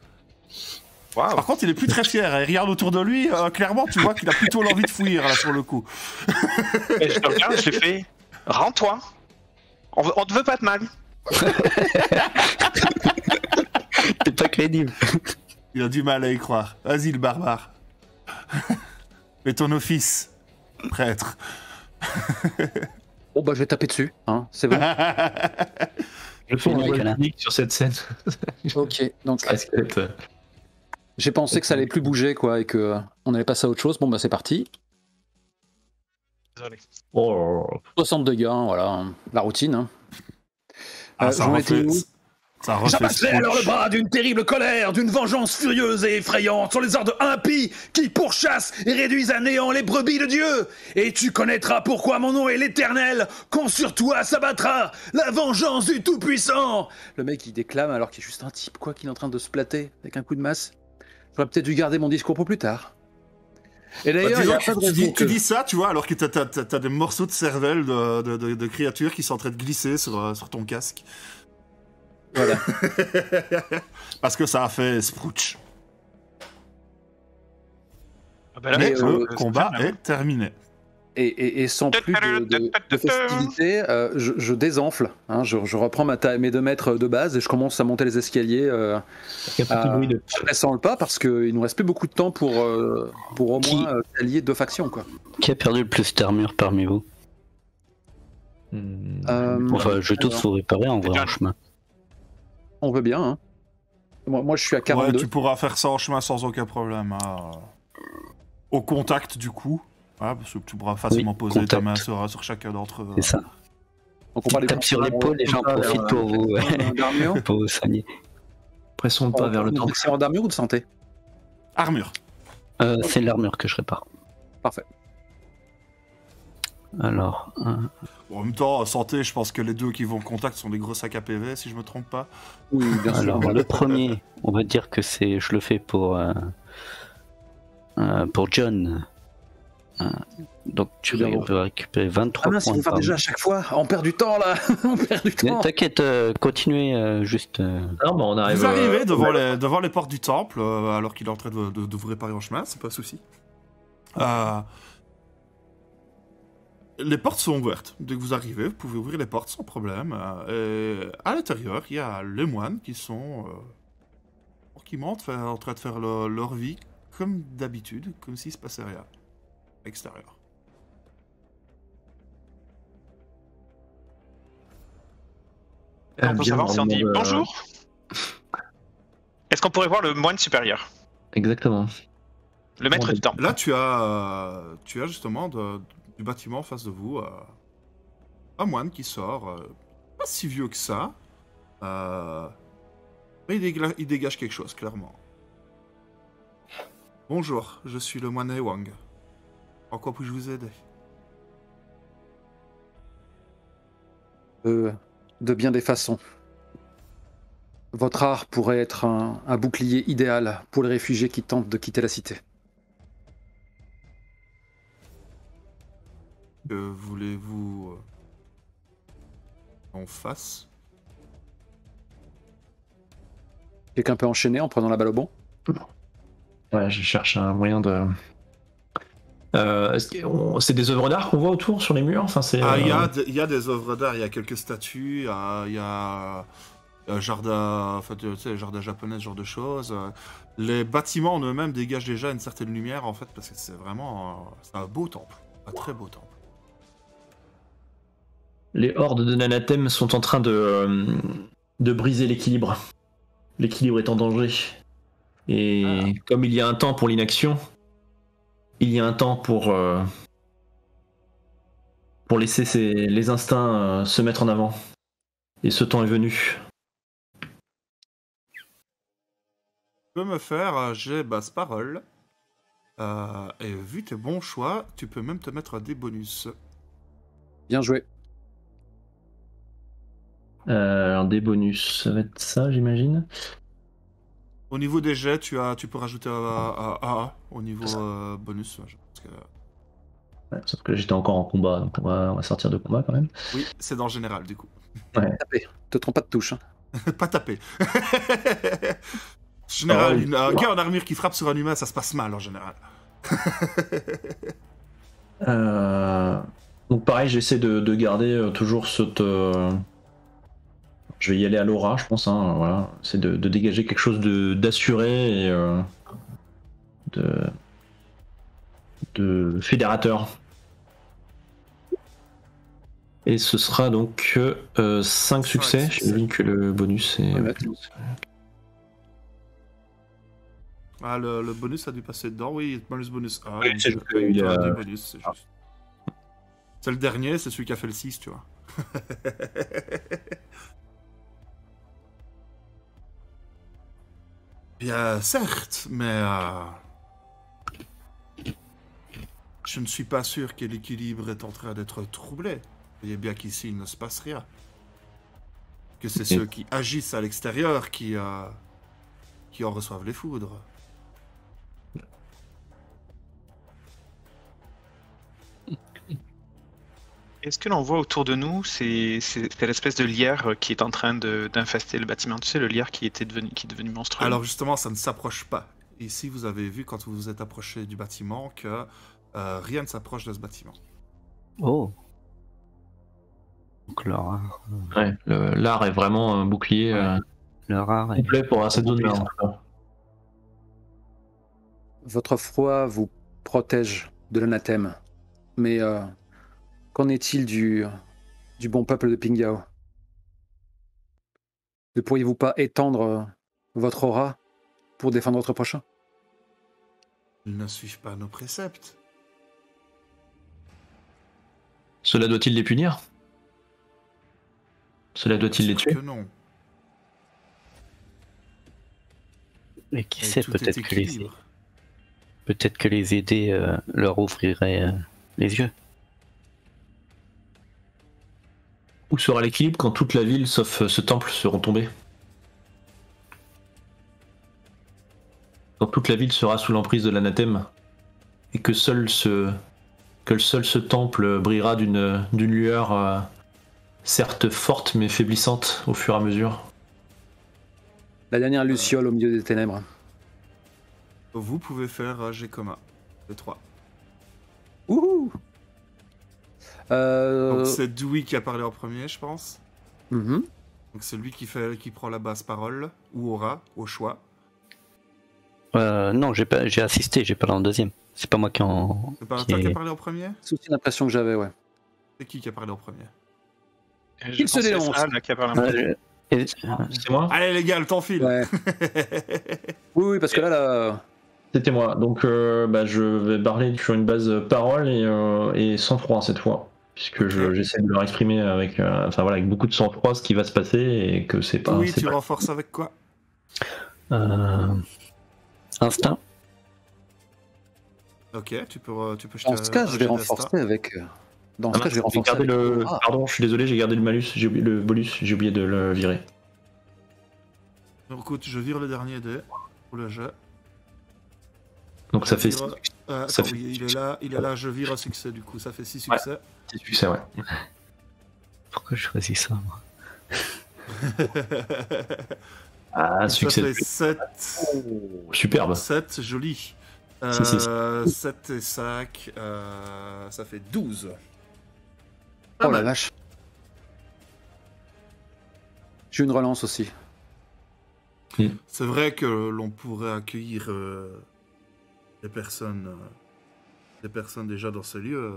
Speaker 5: Waouh.
Speaker 1: Par contre, il est plus très fier. Il regarde autour de lui. Clairement, tu vois qu'il a plutôt l'envie de fuir là sur le coup.
Speaker 5: Et je te regarde, je lui fais rends-toi. On te veut pas de mal.
Speaker 3: T'es pas crédible.
Speaker 1: Il a du mal à y croire. Vas-y, le barbare. Fais ton office, prêtre.
Speaker 2: Bon, bah, je vais taper dessus, hein, c'est bon.
Speaker 4: Je fais une
Speaker 3: Ouais,
Speaker 4: voix
Speaker 3: câlin.
Speaker 4: unique sur cette scène.
Speaker 2: Ok, donc
Speaker 4: Ça risque d'être,
Speaker 2: j'ai pensé que ça allait plus bouger, quoi, et que on allait passer à autre chose. Bon, bah, c'est parti.
Speaker 5: Désolé.
Speaker 4: Oh.
Speaker 2: 60 dégâts, hein, voilà, la routine. Hein.
Speaker 1: Ça
Speaker 2: j'en étais
Speaker 1: refait.
Speaker 2: où
Speaker 1: Ça refait
Speaker 6: J'abattrai alors le bras d'une terrible colère, d'une vengeance furieuse et effrayante sur les ordres impies qui pourchassent et réduisent à néant les brebis de Dieu. Et tu connaîtras pourquoi mon nom est l'Éternel, quand sur toi s'abattra la vengeance du Tout-Puissant.
Speaker 2: Le mec, il déclame alors qu'il est juste un type, quoi, qui est en train de se plater avec un coup de masse. J'aurais peut-être dû garder mon discours pour plus tard. Et d'ailleurs, il y a pas de raison
Speaker 1: tu dis ça, tu vois, alors que t'as des morceaux de cervelle de créatures qui sont en train de glisser sur ton casque.
Speaker 2: Voilà.
Speaker 1: Parce que ça a fait sprouch.
Speaker 5: Ah bah là,
Speaker 2: Mais,
Speaker 1: Le
Speaker 5: c'est
Speaker 1: combat
Speaker 5: bien, là.
Speaker 1: est terminé.
Speaker 2: Et sans plus de festivité, je désenfle. Hein, je reprends mes 2 mètres de base et je commence à monter les escaliers pressant le pas parce qu'il nous reste plus beaucoup de temps pour au moins allier 2 factions. Quoi.
Speaker 3: Qui a perdu le plus d'armure parmi vous? Enfin, je vais tous vous réparer en vrai en chemin.
Speaker 2: On veut bien. Hein. Moi, je suis à 42.
Speaker 1: Ouais, tu pourras faire ça en chemin sans aucun problème. Hein. Au contact, du coup. Ah, parce que tu pourras facilement poser ta main sur chacun d'entre eux.
Speaker 3: C'est ça.
Speaker 2: Donc on parle
Speaker 3: Tape sur l'épaule, les gens profitent pour vous,
Speaker 2: d'armure.
Speaker 3: pour vous soigner.
Speaker 4: Pressons pas vers le temps.
Speaker 2: C'est en d'armure ou de santé?
Speaker 1: Armure.
Speaker 3: C'est l'armure que je répare.
Speaker 2: Parfait.
Speaker 3: Alors,
Speaker 1: Bon, en même temps, santé, je pense que les deux qui vont au contact sont des gros sacs à PV, si je me trompe pas.
Speaker 2: Oui, bien sûr.
Speaker 3: alors le premier, on va dire que je le fais pour John. Donc tu peux récupérer 23
Speaker 2: Ah mince,
Speaker 3: points
Speaker 2: on
Speaker 3: de
Speaker 2: va faire déjà à chaque fois. On perd du temps là. On perd du temps.
Speaker 3: T'inquiète, continuez juste.
Speaker 4: Non, bah on arrive.
Speaker 1: Vous arrivez devant les portes du temple, alors qu'il est en train de vous réparer en chemin, c'est pas un souci. Les portes sont ouvertes. Dès que vous arrivez, vous pouvez ouvrir les portes sans problème. Et à l'intérieur, il y a les moines qui sont tranquillement en train de faire leur vie comme d'habitude, comme s'il se passait rien. À l'extérieur.
Speaker 5: On peut savoir si on dit bonjour. Est-ce qu'on pourrait voir le moine supérieur,
Speaker 4: Exactement.
Speaker 5: le maître du temple?
Speaker 1: Là, tu as justement du bâtiment en face de vous un moine qui sort, pas si vieux que ça, mais il dégage quelque chose, clairement. Bonjour, je suis le moine Wang. En quoi puis-je vous aider?
Speaker 2: De bien des façons. Votre art pourrait être un bouclier idéal pour les réfugiés qui tentent de quitter la cité.
Speaker 1: Que voulez-vous en face?
Speaker 2: Quelqu'un peut enchaîner en prenant la balle au bon?
Speaker 4: Ouais, je cherche un moyen de. C'est des œuvres d'art qu'on voit autour sur les murs. Enfin, c'est.
Speaker 1: Il y a des œuvres d'art, il y a quelques statues, il y a un jardin, enfin, tu sais, jardin japonais, ce genre de choses. Les bâtiments en eux-mêmes dégagent déjà une certaine lumière, en fait, parce que c'est vraiment c'est un beau temple, un très beau temple.
Speaker 4: Les hordes de Nanatem sont en train de briser l'équilibre. L'équilibre est en danger. Et comme il y a un temps pour l'inaction, il y a un temps pour laisser les instincts se mettre en avant. Et ce temps est venu.
Speaker 1: Tu peux me faire un jet basse parole. Et vu tes bons choix, tu peux même te mettre des bonus.
Speaker 2: Bien joué.
Speaker 4: Alors des bonus, ça va être ça, j'imagine.
Speaker 1: Au niveau des jets, tu peux rajouter AA au niveau bonus. Parce que...
Speaker 4: Ouais, sauf que j'étais encore en combat, donc on va sortir de combat quand même.
Speaker 1: Oui, c'est dans le général du coup.
Speaker 4: Ouais.
Speaker 2: Tapez. Te trompe pas de touche. Hein.
Speaker 1: Pas taper. Général,
Speaker 4: Ah,
Speaker 1: un gars en armure qui frappe sur un humain, ça se passe mal en général.
Speaker 4: Donc pareil, j'essaie de garder toujours cette... Je vais y aller à l'aura, je pense. Hein, voilà. C'est de dégager quelque chose d'assuré et de fédérateur. Et ce sera donc 5 succès. J'imagine que le bonus est...
Speaker 2: Ouais,
Speaker 1: Ah, le bonus a dû passer dedans, oui, bonus A.
Speaker 4: Oui,
Speaker 1: donc,
Speaker 4: c'est juste qu'il
Speaker 1: tu
Speaker 4: a-
Speaker 1: as des bonus, c'est juste. C'est le dernier, c'est celui qui a fait le 6, tu vois. Bien, certes, mais je ne suis pas sûr que l'équilibre est en train d'être troublé. Vous voyez bien qu'ici, il ne se passe rien. Que c'est ceux qui agissent à l'extérieur qui en reçoivent les foudres.
Speaker 5: Et ce que l'on voit autour de nous, c'est l'espèce de lierre qui est en train d'infester le bâtiment. Tu sais, le lierre qui est devenu monstrueux.
Speaker 1: Alors justement, ça ne s'approche pas. Ici, vous avez vu, quand vous vous êtes approché du bâtiment, que rien ne s'approche de ce bâtiment.
Speaker 3: Oh. Donc l'horreur.
Speaker 4: Ouais, l'art est vraiment un bouclier
Speaker 3: L'horreur est...
Speaker 4: complet pour cette zone-là.
Speaker 2: Votre foi vous protège de l'anathème. Mais qu'en est-il du bon peuple de Pingyao? Ne pourriez-vous pas étendre votre aura pour défendre votre prochain?
Speaker 1: Ils ne suivent pas nos préceptes.
Speaker 4: Cela doit-il les punir? Cela doit-il les
Speaker 1: Sûr
Speaker 4: tuer?
Speaker 1: que non.
Speaker 3: Et qui
Speaker 1: Et
Speaker 3: sait,
Speaker 1: tout est
Speaker 3: peut-être que les aider leur ouvrirait les yeux.
Speaker 4: Où sera l'équilibre quand toute la ville, sauf ce temple, seront tombés? Quand toute la ville sera sous l'emprise de l'anathème, et que seul ce temple brillera d'une lueur certes forte mais faiblissante au fur et à mesure.
Speaker 2: La dernière luciole au milieu des ténèbres.
Speaker 1: Vous pouvez faire G commun. Les 3.
Speaker 2: Ouhou
Speaker 1: Donc c'est Dewey qui a parlé en premier, je pense.
Speaker 2: Mhm.
Speaker 1: Donc c'est lui qui prend la basse parole, ou aura, au choix.
Speaker 3: Non, j'ai assisté, j'ai parlé en deuxième. C'est pas moi qui en...
Speaker 1: C'est pas toi qui a parlé en premier?
Speaker 2: C'est aussi l'impression que j'avais, ouais.
Speaker 1: C'est qui a parlé en premier?
Speaker 2: Il se dénonce.
Speaker 5: Qui a parlé
Speaker 4: C'est moi?
Speaker 1: Allez les gars, le temps file.
Speaker 2: Ouais. Oui, parce que là...
Speaker 4: C'était moi. Donc je vais parler sur une base parole et sang-froid cette fois. Puisque j'essaie de leur exprimer avec, avec beaucoup de sang-froid ce qui va se passer et que c'est pas...
Speaker 1: Oui,
Speaker 4: c'est
Speaker 1: tu
Speaker 4: pas...
Speaker 1: renforces avec quoi?
Speaker 3: Instinct.
Speaker 1: Ok, tu peux jeter
Speaker 2: Dans ce cas, je vais renforcer avec... Dans ce cas, je vais renforcer
Speaker 4: gardé
Speaker 2: avec...
Speaker 4: le...
Speaker 2: Ah.
Speaker 4: Pardon, je suis désolé, j'ai gardé le malus, le bonus, j'ai oublié de le virer.
Speaker 1: Donc écoute, je vire le dernier dé pour le jeu.
Speaker 4: Donc ça fait
Speaker 1: ça fait... Oui, il est là, je vire un succès du coup, ça fait 6 succès.
Speaker 4: Ouais. 6 succès, ouais.
Speaker 3: Pourquoi je choisis ça, moi?
Speaker 4: Ah, succès.
Speaker 1: Ça fait 7.
Speaker 4: Superbe.
Speaker 1: 7, joli.
Speaker 4: Si.
Speaker 1: 7 et 5, ça fait 12.
Speaker 2: Oh la vache. J'ai une relance aussi.
Speaker 1: C'est vrai que l'on pourrait accueillir des personnes déjà dans ces lieux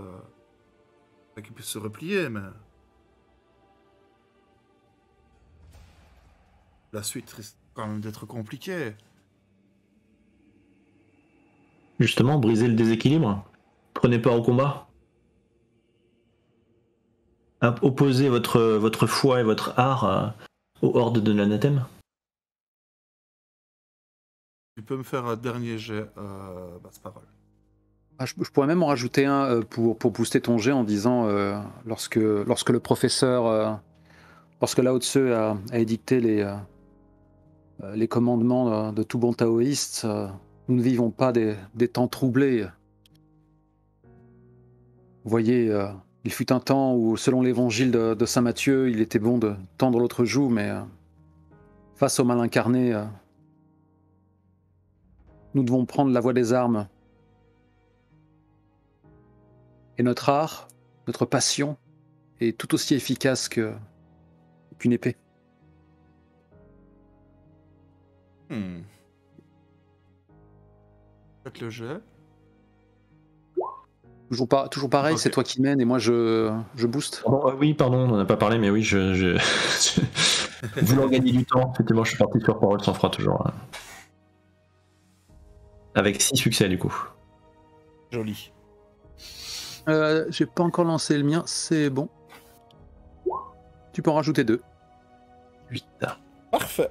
Speaker 1: qui puissent se replier, mais la suite risque quand même d'être compliquée.
Speaker 4: Justement, briser le déséquilibre. Prenez part au combat. Opposez votre foi et votre art aux hordes de l'anathème.
Speaker 1: Tu peux me faire un dernier jet, basse parole.
Speaker 2: Ah, je pourrais même en rajouter un pour booster ton jet en disant lorsque le professeur Lorsque Lao Tse a édicté les commandements de tout bon taoïste, nous ne vivons pas des temps troublés. Vous voyez, il fut un temps où, selon l'évangile de saint Matthieu, il était bon de tendre l'autre joue, mais face au mal incarné, nous devons prendre la voie des armes. Et notre art, notre passion, est tout aussi efficace qu'une épée.
Speaker 1: Faites le jet.
Speaker 2: Toujours pareil,
Speaker 1: Ok.
Speaker 2: c'est toi qui mènes et moi je booste.
Speaker 4: Oui, pardon, on n'en a pas parlé, mais oui, voulant gagner du temps, effectivement, je suis parti sur parole sans froid toujours. Hein. Avec 6 succès, du coup.
Speaker 1: Joli.
Speaker 2: J'ai pas encore lancé le mien, c'est bon. Tu peux en rajouter 2.
Speaker 4: 8.
Speaker 1: Parfait.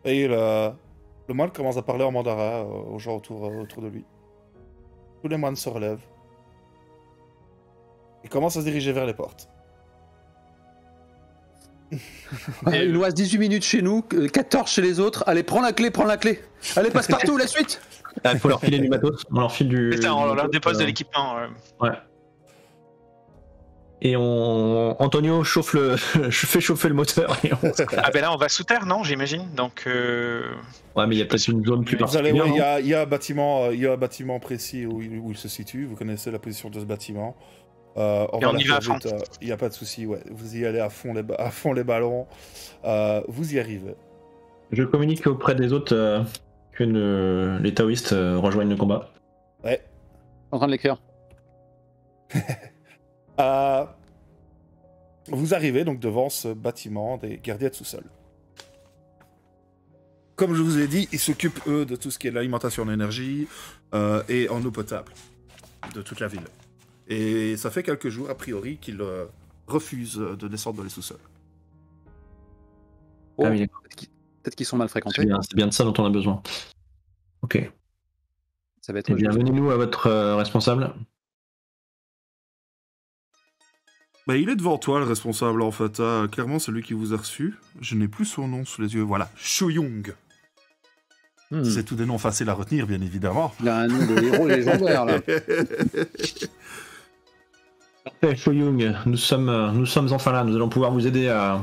Speaker 1: Et le moine commence à parler en mandarin aux gens autour de lui. Tous les moines se relèvent. Il commence à se diriger vers les portes.
Speaker 2: Il nous reste 18 minutes chez nous, 14 chez les autres. Allez, prends la clé. Allez, passe partout, la suite.
Speaker 4: Il faut leur filer du matos. On leur file du.
Speaker 5: C'est ça, on leur dépose de l'équipement.
Speaker 4: Ouais. Et Antonio fait chauffer le moteur. Et
Speaker 5: Ah ben là, on va sous terre, non, j'imagine. Donc.
Speaker 4: Ouais, mais il y a peut-être une zone plus
Speaker 1: Vous allez,
Speaker 4: particulière.
Speaker 1: il y a un bâtiment précis où il se situe. Vous connaissez la position de ce bâtiment.
Speaker 5: on y va à fond.
Speaker 1: Il n'y a pas de souci. Ouais. Vous y allez à fond les ballons. Vous y arrivez.
Speaker 4: Je communique auprès des autres que les taoïstes rejoignent le combat.
Speaker 1: Ouais.
Speaker 2: En train de l'écrire.
Speaker 1: Vous arrivez donc devant ce bâtiment des gardiens de sous-sol. Comme je vous ai dit, ils s'occupent, eux, de tout ce qui est l'alimentation en énergie et en eau potable de toute la ville. Et ça fait quelques jours, a priori, qu'ils refusent de descendre dans les sous-sols.
Speaker 2: Oh,
Speaker 4: Ah oui, d'accord.
Speaker 2: peut-être qu'ils sont mal fréquentés.
Speaker 4: C'est bien de ça dont on a besoin. Ok.
Speaker 2: Ça va être
Speaker 4: Eh bien, venez-nous à votre responsable.
Speaker 1: Bah, il est devant toi, le responsable, en fait. Clairement, c'est lui qui vous a reçu. Je n'ai plus son nom sous les yeux. Voilà, Shuyung. C'est tout des noms faciles à retenir, bien évidemment.
Speaker 2: Il a un nom de héros légendaire, là.
Speaker 4: Parfait, Shoyung, nous sommes enfin là. Nous allons pouvoir vous aider à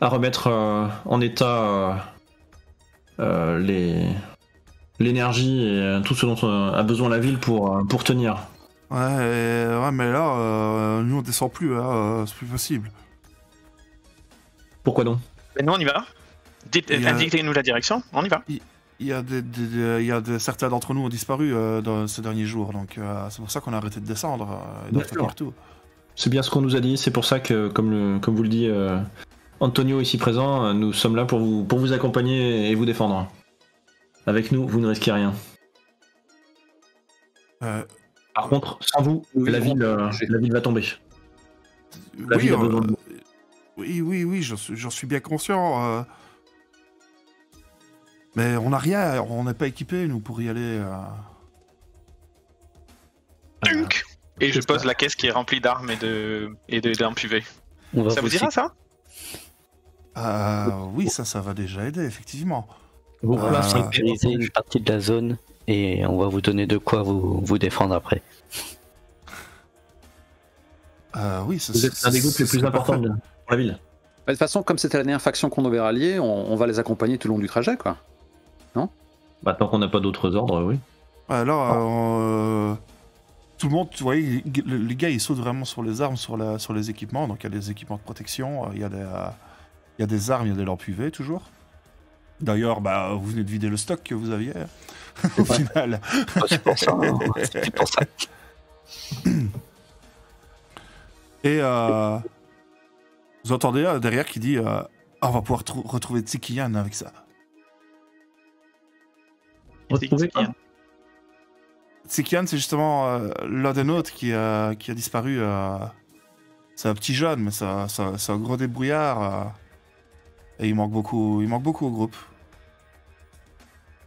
Speaker 4: remettre en état l'énergie et tout ce dont a besoin la ville pour tenir.
Speaker 1: Ouais, mais là, nous on descend plus, hein, c'est plus possible.
Speaker 4: Pourquoi donc?
Speaker 5: Mais nous, on y va. Indiquez-nous la direction, on y va.
Speaker 1: Certains d'entre nous ont disparu dans ces derniers jours, donc c'est pour ça qu'on a arrêté de descendre et de
Speaker 4: D'accord.
Speaker 1: faire tout.
Speaker 4: C'est bien ce qu'on nous a dit, c'est pour ça que, comme vous le dit Antonio ici présent, nous sommes là pour vous accompagner et vous défendre. Avec nous, vous ne risquez rien. Par contre, sans vous, la ville va tomber. La ville a besoin de vous.
Speaker 1: Oui, j'en suis bien conscient. Mais on n'a rien, on n'est pas équipés, nous, pour y aller.
Speaker 5: Tunk. Et je pose la caisse qui est remplie d'armes et d'ampuvés. Ça vous dira, ça?
Speaker 1: Oui, ça va déjà aider, effectivement.
Speaker 4: Vous
Speaker 3: On va sécuriser une partie de la zone et on va vous donner de quoi vous défendre après.
Speaker 1: Oui,
Speaker 4: Vous êtes un des groupes les plus importants pour la ville.
Speaker 2: De toute façon, comme c'était la dernière faction qu'on devait rallier, on va les accompagner tout le long du trajet, quoi.
Speaker 4: Bah, tant qu'on n'a pas d'autres ordres, oui.
Speaker 1: Alors, tout le monde, tu vois, les gars, ils sautent vraiment sur les armes, sur les équipements. Donc, il y a des équipements de protection, il y a des armes, il y a des lampes UV, toujours. D'ailleurs, vous venez de vider le stock que vous aviez, au final.
Speaker 3: C'est pour ça. C'est pour ça.
Speaker 1: Et vous entendez derrière qui dit on va pouvoir retrouver Tsikian avec ça. Tsikian, c'est justement l'un des nôtres qui a disparu. C'est un petit jeune, mais c'est un gros débrouillard. Et il manque beaucoup au groupe.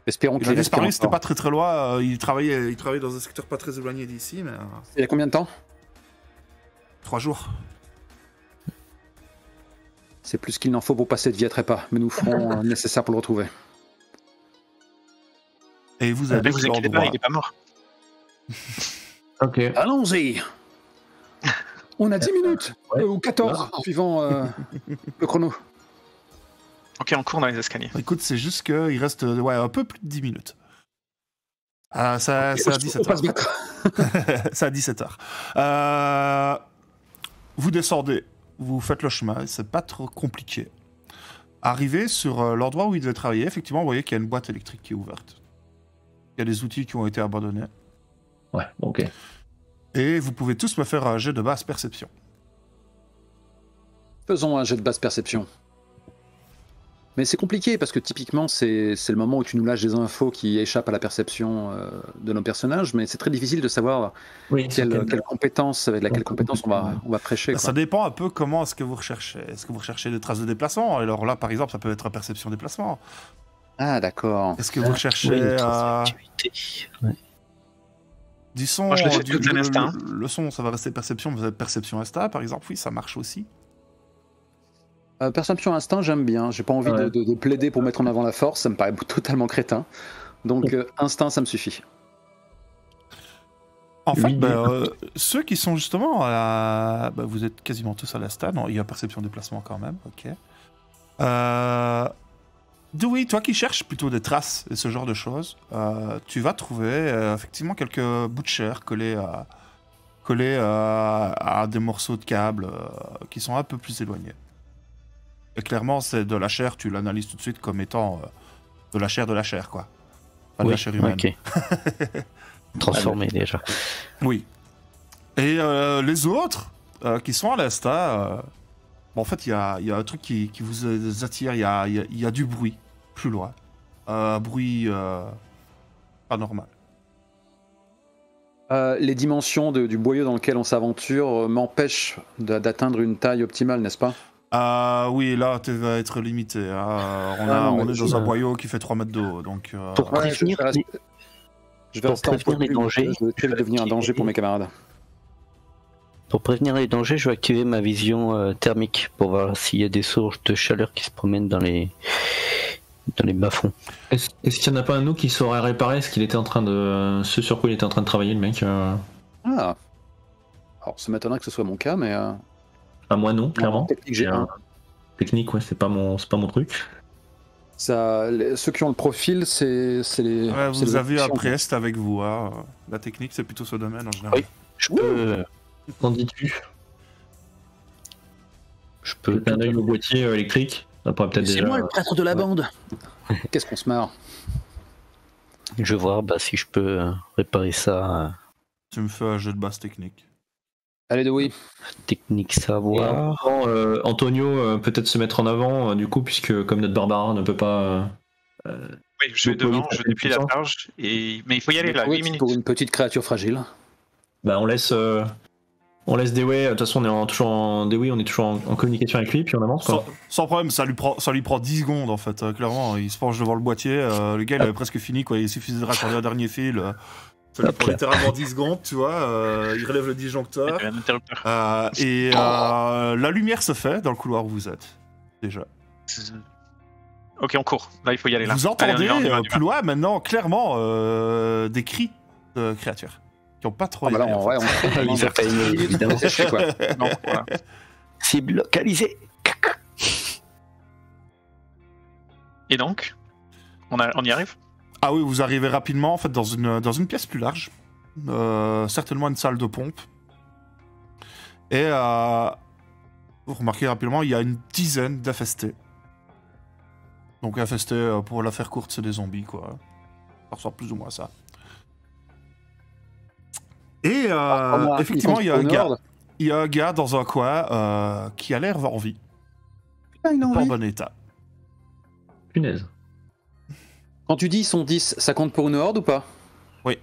Speaker 2: Espérons
Speaker 1: Il
Speaker 2: qu'il
Speaker 1: a disparu,
Speaker 2: reste
Speaker 1: c'était pas très loin. Il travaillait dans un secteur pas très éloigné d'ici, mais.
Speaker 2: Il y a combien de temps?
Speaker 1: 3 jours.
Speaker 2: C'est plus qu'il n'en faut pour passer de vie à trépas, mais nous ferons le nécessaire pour le retrouver.
Speaker 1: Et vous
Speaker 5: Ne
Speaker 1: avez
Speaker 5: vous inquiétez pas, il est pas mort.
Speaker 4: Ok.
Speaker 2: Allons-y. On a 10 minutes,
Speaker 4: Ouais.
Speaker 2: ou 14, suivant le chrono.
Speaker 5: Ok, on court dans les escaliers.
Speaker 1: Écoute, c'est juste qu'il reste un peu plus de 10 minutes. C'est à 17h. C'est à 17h. Vous descendez, vous faites le chemin, c'est pas trop compliqué. Arrivé sur l'endroit où il devait travailler, effectivement, vous voyez qu'il y a une boîte électrique qui est ouverte. Il y a des outils qui ont été abandonnés.
Speaker 4: Ouais, ok.
Speaker 1: Et vous pouvez tous me faire un jet de basse perception.
Speaker 2: Faisons un jet de basse perception. Mais c'est compliqué parce que typiquement c'est le moment où tu nous lâches des infos qui échappent à la perception de nos personnages, mais c'est très difficile de savoir
Speaker 4: Oui,
Speaker 2: quelle compétence, avec laquelle compétence on va prêcher. Quoi.
Speaker 1: Ça dépend un peu comment est-ce que vous recherchez. Est-ce que vous recherchez des traces de déplacement? Alors là, par exemple, ça peut être perception déplacement.
Speaker 2: Ah d'accord.
Speaker 1: Est-ce que vous recherchez
Speaker 3: Oui, activité. Ouais.
Speaker 1: du son?
Speaker 5: Moi, je l'ai fait toute un instinct.
Speaker 1: Le son, ça va rester perception. Vous avez perception insta, par exemple. Oui, ça marche aussi.
Speaker 2: Perception instinct, j'aime bien. J'ai pas envie de plaider pour mettre en avant la force, ça me paraît totalement crétin. Donc instinct, ça me suffit.
Speaker 1: En fait,
Speaker 4: Oui.
Speaker 1: ceux qui sont justement vous êtes quasiment tous à l'insta. Non, il y a perception déplacement quand même. Ok. Dewey, toi qui cherches plutôt des traces et ce genre de choses, tu vas trouver effectivement quelques bouts de chair collés à des morceaux de câbles qui sont un peu plus éloignés. Et clairement, c'est de la chair, tu l'analyses tout de suite comme étant de la chair, quoi. Pas de la chair humaine.
Speaker 3: Ok. Transformé déjà.
Speaker 1: Oui. Et les autres qui sont à l'insta, en fait, il y a un truc qui vous attire, il y a du bruit plus loin. Bruit pas normal.
Speaker 2: Les dimensions du boyau dans lequel on s'aventure m'empêchent d'atteindre une taille optimale, n'est-ce pas?
Speaker 1: Oui, là, tu vas être limité. On est dans un boyau qui fait 3 mètres de haut, donc...
Speaker 3: Pour prévenir,
Speaker 2: Je vais rester en
Speaker 3: prévenir les dangers,
Speaker 2: je vais devenir un danger pour mes camarades.
Speaker 3: Pour prévenir les dangers, je vais activer ma vision thermique pour voir s'il y a des sources de chaleur qui se promènent dans les bas-fonds.
Speaker 4: Est-ce qu'il n'y en a pas un nous qui saurait réparer ce ce sur quoi il était en train de travailler, le mec
Speaker 2: Ah. Alors, ça m'étonnerait que ce soit mon cas, mais...
Speaker 4: Ah, moi non, clairement.
Speaker 2: Technique, j'ai un.
Speaker 4: Technique, ouais, c'est pas mon truc.
Speaker 2: Ceux qui ont le profil, c'est les...
Speaker 1: Ouais,
Speaker 2: c'est
Speaker 1: vous
Speaker 2: les
Speaker 1: avez un
Speaker 2: options.
Speaker 1: Priest avec vous. La technique, c'est plutôt ce domaine en général.
Speaker 3: Oui. Je peux
Speaker 4: Qu'en dis-tu?
Speaker 3: peut
Speaker 4: Un œil au boîtier électrique. Ça pourrait peut-être
Speaker 6: C'est
Speaker 4: déjà...
Speaker 6: moi le prêtre de la bande.
Speaker 2: Qu'est-ce qu'on se marre.
Speaker 3: je vais voir si je peux réparer ça.
Speaker 1: Tu me fais un jeu de base technique.
Speaker 2: Allez, Dewey.
Speaker 3: Technique savoir.
Speaker 4: Antonio peut-être se mettre en avant, du coup, puisque comme notre Barbara ne peut pas...
Speaker 5: Oui, je vais devant, je déplie la charge. Mais il faut y aller là,
Speaker 2: Oui,
Speaker 5: 8 minutes.
Speaker 2: pour une petite créature fragile.
Speaker 4: Bah, on laisse Dewey, de toute façon on est toujours en communication avec lui, puis on avance quoi.
Speaker 1: Sans problème, ça lui prend 10 secondes en fait. Clairement, il se penche devant le boîtier. Le gars, il avait presque fini, quoi. Il suffisait de raccorder un dernier fil. Ça lui prend littéralement 10 secondes, tu vois. Il relève le disjoncteur.
Speaker 5: Un interrupteur.
Speaker 1: La lumière se fait dans le couloir où vous êtes, déjà.
Speaker 5: Ok, on court. Là, il faut y aller là.
Speaker 1: Vous entendez
Speaker 5: Allez, on y va.
Speaker 1: plus loin maintenant, clairement, des cris de créatures qui n'ont pas trop aimé, en fait.
Speaker 3: Ils ont pas aimé, évidemment.
Speaker 2: Séché, quoi.
Speaker 5: Non, voilà.
Speaker 3: Cible localisée.
Speaker 5: Et donc, on y arrive?
Speaker 1: Ah oui, vous arrivez rapidement en fait dans une pièce plus large, certainement une salle de pompe. Et vous remarquez rapidement, il y a une dizaine d'infestés. Donc infestés, pour la faire courte, c'est des zombies quoi. Ça ressemble plus ou moins à ça. Et effectivement, il y a un gars dans un coin qui a l'air en vie.
Speaker 2: Ah, il est en
Speaker 1: Pas en
Speaker 2: vie.
Speaker 1: bon état.
Speaker 4: Punaise.
Speaker 2: Quand tu dis ils sont 10, ça compte pour une horde ou pas?
Speaker 1: Oui.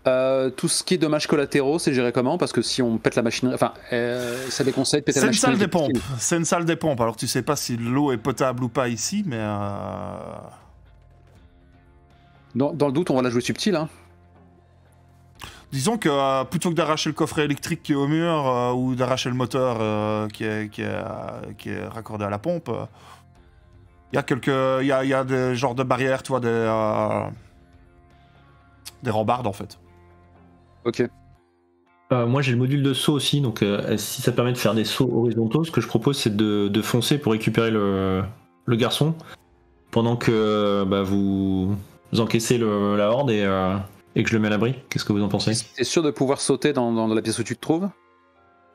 Speaker 2: Tout ce qui est dommages collatéraux, c'est géré comment? Parce que si on pète la machinerie... Enfin, ça déconseille de péter
Speaker 1: C'est
Speaker 2: la
Speaker 1: une salle
Speaker 2: machinerie.
Speaker 1: des pompes. C'est une salle des pompes. Alors tu sais pas si l'eau est potable ou pas ici, mais...
Speaker 2: Dans le doute, on va la jouer subtile. Hein.
Speaker 1: Disons que plutôt que d'arracher le coffret électrique qui est au mur ou d'arracher le moteur qui est raccordé à la pompe, il y a des genres de barrières, tu vois, des rambardes en fait.
Speaker 2: Ok.
Speaker 4: Moi j'ai le module de saut aussi, donc si ça permet de faire des sauts horizontaux, ce que je propose c'est de foncer pour récupérer le garçon, pendant que vous encaissez la horde et que je le mets à l'abri. Qu'est-ce que vous en pensez?
Speaker 2: T'es sûr de pouvoir sauter dans la pièce où tu te trouves?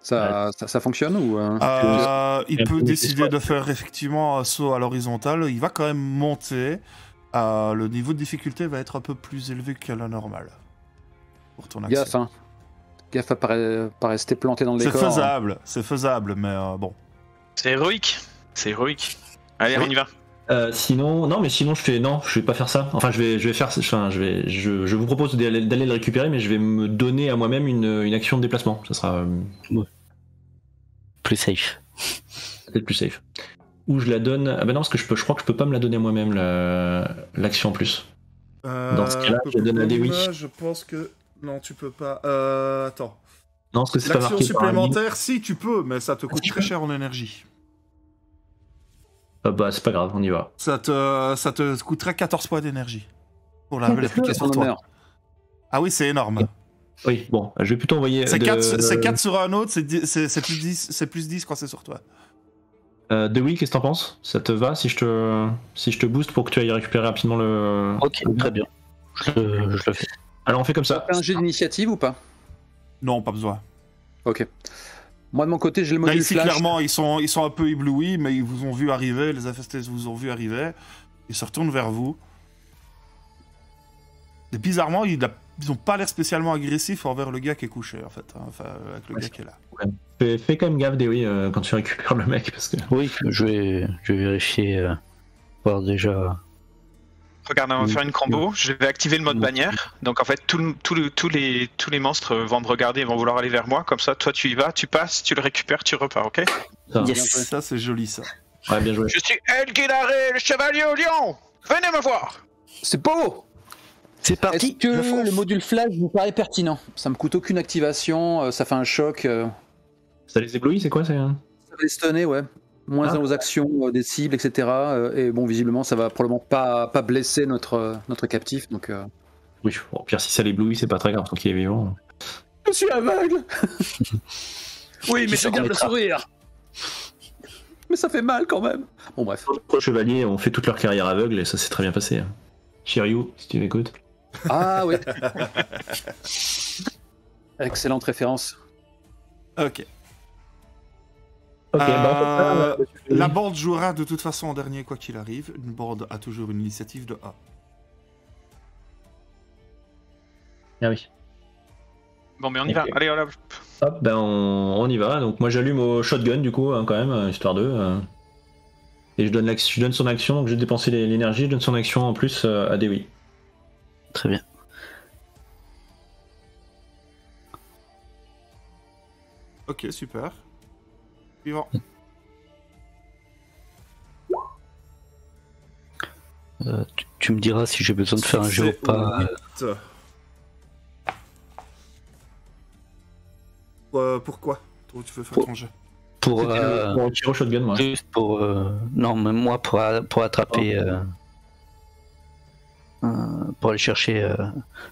Speaker 2: Ça fonctionne ou
Speaker 1: il peut décider de faire effectivement un saut à l'horizontale. Il va quand même monter. Le niveau de difficulté va être un peu plus élevé que la normale. Pour ton accès.
Speaker 2: Gaffe, hein. Gaffe à pas rester planté dans le décor.
Speaker 1: C'est faisable, mais bon.
Speaker 5: C'est héroïque. Allez,
Speaker 1: Oui.
Speaker 5: on y va.
Speaker 4: Sinon je vais pas faire ça. Enfin je vous propose d'aller le récupérer, mais je vais me donner à moi-même une action de déplacement. Ça sera
Speaker 3: Plus safe.
Speaker 4: peut-être plus safe. Ou je la donne. Ah bah non, parce que je crois que je peux pas me la donner à moi-même l'action en plus. Dans ce cas-là, je la donne à Dewey.
Speaker 1: Je pense que non, tu peux pas. Attends.
Speaker 4: Non, parce que c'est pas
Speaker 1: L'action
Speaker 4: marqué par un niveau.
Speaker 1: supplémentaire, si tu peux, mais ça te coûte très cher en énergie.
Speaker 4: Bah c'est pas grave, on y va.
Speaker 1: Ça te coûterait 14 points d'énergie pour l'appliquer sur toi. Ah oui, c'est énorme.
Speaker 4: Oui, bon, je vais plutôt envoyer.
Speaker 1: C'est 4 sur un autre, c'est plus 10 quand c'est sur toi.
Speaker 4: Dewey, qu'est-ce que t'en penses? Ça te va si je te booste pour que tu ailles récupérer rapidement le.
Speaker 3: Ok, très bien. Je le fais.
Speaker 4: Alors on fait comme ça.
Speaker 2: T'as un jet d'initiative ou pas?
Speaker 1: Non, pas besoin.
Speaker 2: Ok. Moi de mon côté, j'ai le
Speaker 1: Là,
Speaker 2: module
Speaker 1: ici,
Speaker 2: flash.
Speaker 1: clairement, ils sont un peu éblouis, mais ils vous ont vu arriver, les infestés vous ont vu arriver, ils se retournent vers vous. Et bizarrement, ils ont pas l'air spécialement agressifs envers le gars qui est couché, en fait. Hein. Enfin, avec le gars qui est là.
Speaker 4: Fais quand même gaffe, Dewey, quand tu récupères le mec, parce que.
Speaker 3: Oui, je vais vérifier. Voir déjà.
Speaker 5: Regarde, on va faire une combo. Je vais activer le mode bannière. Donc en fait, tous les monstres vont me regarder et vont vouloir aller vers moi. Comme ça, toi tu y vas, tu passes, tu le récupères, tu repars, ok?
Speaker 3: Yes.
Speaker 1: Ça, c'est joli, ça.
Speaker 4: Ouais, bien joué.
Speaker 5: Je suis El Guidare, le chevalier au lion. Venez me voir.
Speaker 2: C'est beau.
Speaker 3: C'est
Speaker 2: Est-ce
Speaker 3: parti.
Speaker 2: que le module flash vous paraît pertinent? Ça me coûte aucune activation, ça fait un choc.
Speaker 4: Ça les éblouit, c'est quoi?
Speaker 2: Ça va les stunner, ouais. Moins 1 aux actions des cibles, etc. Et bon, visiblement, ça va probablement pas blesser notre captif. Donc,
Speaker 4: Oui, bon, pire si ça l'éblouit, c'est pas très grave, tant qu'il est vivant.
Speaker 2: je suis aveugle. Oui, mais
Speaker 3: se
Speaker 2: je garde le
Speaker 3: remettra.
Speaker 2: sourire. Mais ça fait mal quand même. Bon, bref.
Speaker 4: Les chevaliers ont fait toute leur carrière aveugle et ça s'est très bien passé. Shiryu, si tu m'écoutes.
Speaker 2: Ah oui. Excellente référence.
Speaker 1: Ok.
Speaker 4: Ok, bah,
Speaker 1: La bande jouera de toute façon en dernier, quoi qu'il arrive. Une bande a toujours une initiative de 1.
Speaker 4: Ah oui.
Speaker 5: Bon, mais on y va.
Speaker 4: Ok.
Speaker 5: Allez, voilà.
Speaker 4: Hop, ben on y va. Donc moi j'allume au shotgun du coup, hein, quand même, histoire de. Et je donne son action, donc je vais dépenser l'énergie, je donne son action en plus à Dewey.
Speaker 3: Très bien.
Speaker 1: Ok, super. Suivant.
Speaker 3: Tu me diras si j'ai besoin de faire un jeu ou pas.
Speaker 1: Pourquoi tu veux faire ton jeu?
Speaker 3: Pour
Speaker 4: Pour tirer au shotgun, moi.
Speaker 3: juste pour non, même moi pour attraper pour aller chercher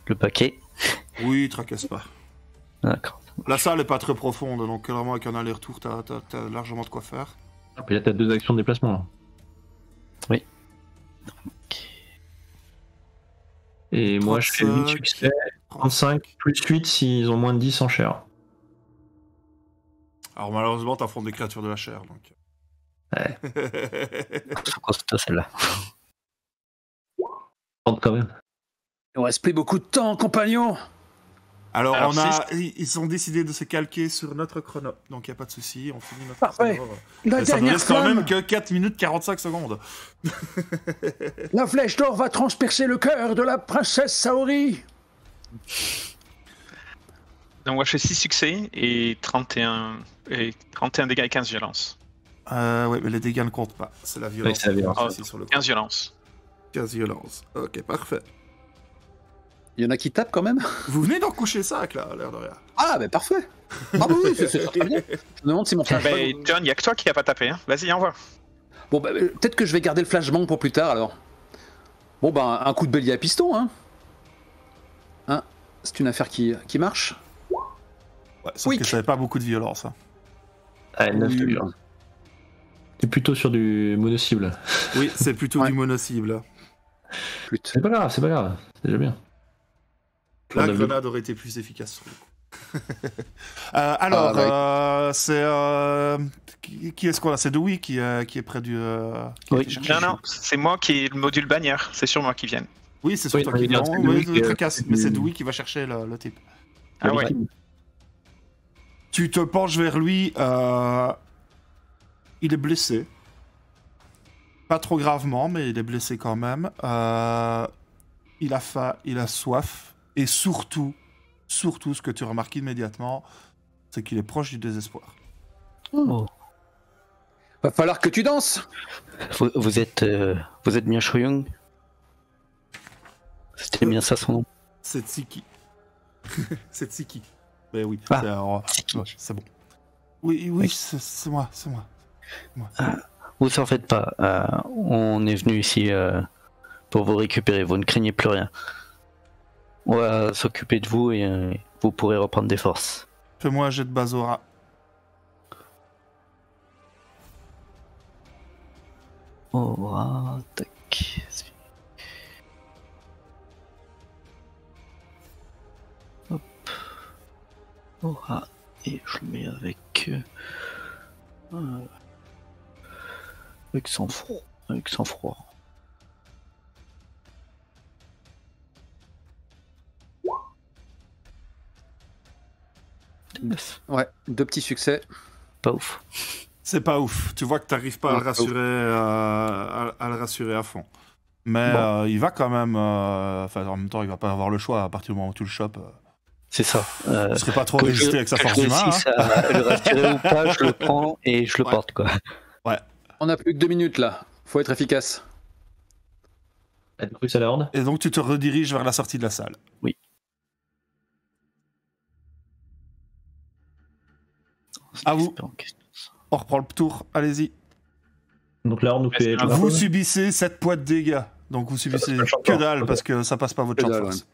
Speaker 3: le paquet.
Speaker 1: Oui, tracasse pas.
Speaker 3: D'accord.
Speaker 1: La salle est pas très profonde, donc vraiment avec un aller-retour, t'as largement de quoi faire.
Speaker 4: Ah, puis là t'as 2 actions de déplacement. Là.
Speaker 3: Oui.
Speaker 4: Et moi je fais 8 succès, 35 plus 8 s'ils ont moins de 10 en chair.
Speaker 1: Alors malheureusement, t'affrontes des créatures de la chair, donc.
Speaker 4: Ouais.
Speaker 3: Faut qu'on se tasse celle-là.
Speaker 4: Tente quand même.
Speaker 2: Il nous reste plus beaucoup de temps, compagnon.
Speaker 1: Alors
Speaker 5: Alors,
Speaker 1: ils ont décidé de se calquer sur notre chrono, donc y a pas de souci, on finit notre
Speaker 2: Parfait.
Speaker 1: chrono.
Speaker 2: La
Speaker 1: Mais ça ne
Speaker 2: dernière
Speaker 1: laisse quand
Speaker 2: flamme.
Speaker 1: même que 4 minutes 45 secondes.
Speaker 2: La flèche d'or va transpercer le cœur de la princesse Saori.
Speaker 5: Donc moi je fais 6 succès et 31 dégâts et 15 violences.
Speaker 1: Ouais, mais les dégâts ne comptent pas, c'est la violence.
Speaker 4: Ouais, c'est la violence.
Speaker 1: Ici, sur le coup.
Speaker 5: 15 violences.
Speaker 1: 15 violence. Ok, parfait.
Speaker 2: Il y en a qui tapent quand même.
Speaker 1: Vous venez d'en coucher 5 là, à l'air de rien.
Speaker 2: Ah, bah parfait. Ah, bah oui, c'est très bien. Je me demande si mon flashbang.
Speaker 5: Mais John, il y a que toi qui a pas tapé. Hein. Vas-y, envoie.
Speaker 2: Bon, bah, peut-être que je vais garder le flashbang pour plus tard alors. Bon, bah, un coup de bélier à piston, hein. Hein, c'est une affaire qui marche.
Speaker 1: Ouais, sauf
Speaker 2: Oui.
Speaker 1: que ça n'avait pas beaucoup de violence. Hein.
Speaker 4: Ah, 9
Speaker 2: Oui.
Speaker 4: de violence. T'es plutôt sur du mono-cible.
Speaker 1: Oui, c'est plutôt
Speaker 2: Ouais.
Speaker 1: du mono-cible.
Speaker 2: Flûte.
Speaker 4: C'est pas grave, c'est déjà bien.
Speaker 1: La
Speaker 4: On a vu.
Speaker 1: grenade aurait été plus efficace sur le coup. Alors, c'est... qui est-ce qu'on a? C'est Dewey qui est près du... qui a
Speaker 3: Oui.
Speaker 1: été chercher.
Speaker 5: Non, c'est moi qui ai le module bannière. C'est sur moi qui viennent.
Speaker 1: Oui, c'est sur
Speaker 4: Oui,
Speaker 1: toi
Speaker 4: oui,
Speaker 1: qui
Speaker 4: non,
Speaker 1: vient.
Speaker 4: c'est
Speaker 1: Oui,
Speaker 4: Dewey qui,
Speaker 1: tracasse, mais c'est Dewey qui va chercher le type.
Speaker 5: Ah ouais.
Speaker 1: Tu te penches vers lui. Il est blessé. Pas trop gravement, mais il est blessé quand même. Il a faim, il a soif. Et surtout, ce que tu remarques immédiatement, c'est qu'il est proche du désespoir.
Speaker 3: Oh.
Speaker 2: Va falloir que tu danses.
Speaker 3: Vous êtes bien Shoyung? C'était bien ça son nom?
Speaker 1: C'est Tsiki. C'est Tsiki. Mais oui,
Speaker 3: Ah,
Speaker 1: c'est
Speaker 3: Tsiki.
Speaker 1: ouais, c'est bon. Oui,
Speaker 3: Oui.
Speaker 1: c'est moi.
Speaker 3: Vous en faites pas. On est venu ici pour vous récupérer. Vous ne craignez plus rien. On va s'occuper de vous et vous pourrez reprendre des forces.
Speaker 1: Fais-moi un jet de Bazora.
Speaker 3: Oh, tac. Hop. Oh, et je le mets avec sang-froid. Avec sang-froid.
Speaker 2: Ouais, 2 petits succès.
Speaker 3: Pas ouf.
Speaker 1: C'est pas ouf. Tu vois que t'arrives pas à le rassurer, à le rassurer à fond. Mais
Speaker 3: Bon.
Speaker 1: il va quand même. Enfin, en même temps, il va pas avoir le choix à partir du moment où tu le chopes.
Speaker 3: C'est ça.
Speaker 1: Il serait pas trop
Speaker 3: Que
Speaker 1: résisté
Speaker 3: je-
Speaker 1: avec sa
Speaker 3: que
Speaker 1: force
Speaker 3: je
Speaker 1: d'humain.
Speaker 3: réussisse à le rassurer ou pas, je le prends et je le
Speaker 1: Ouais.
Speaker 3: porte quoi.
Speaker 2: On a plus que 2 minutes là. Faut être efficace.
Speaker 4: Être russe à la horde.
Speaker 1: Et donc, tu te rediriges vers la sortie de la salle. À vous. On reprend le tour. Allez-y.
Speaker 4: Donc la horde nous fait.
Speaker 5: Ah,
Speaker 1: Vous subissez 7 points de dégâts. Donc, vous subissez
Speaker 4: passe pas le
Speaker 1: que
Speaker 4: champ de
Speaker 1: dalle
Speaker 4: force.
Speaker 1: parce que ça passe pas votre champ de
Speaker 2: Que dalle,
Speaker 1: force.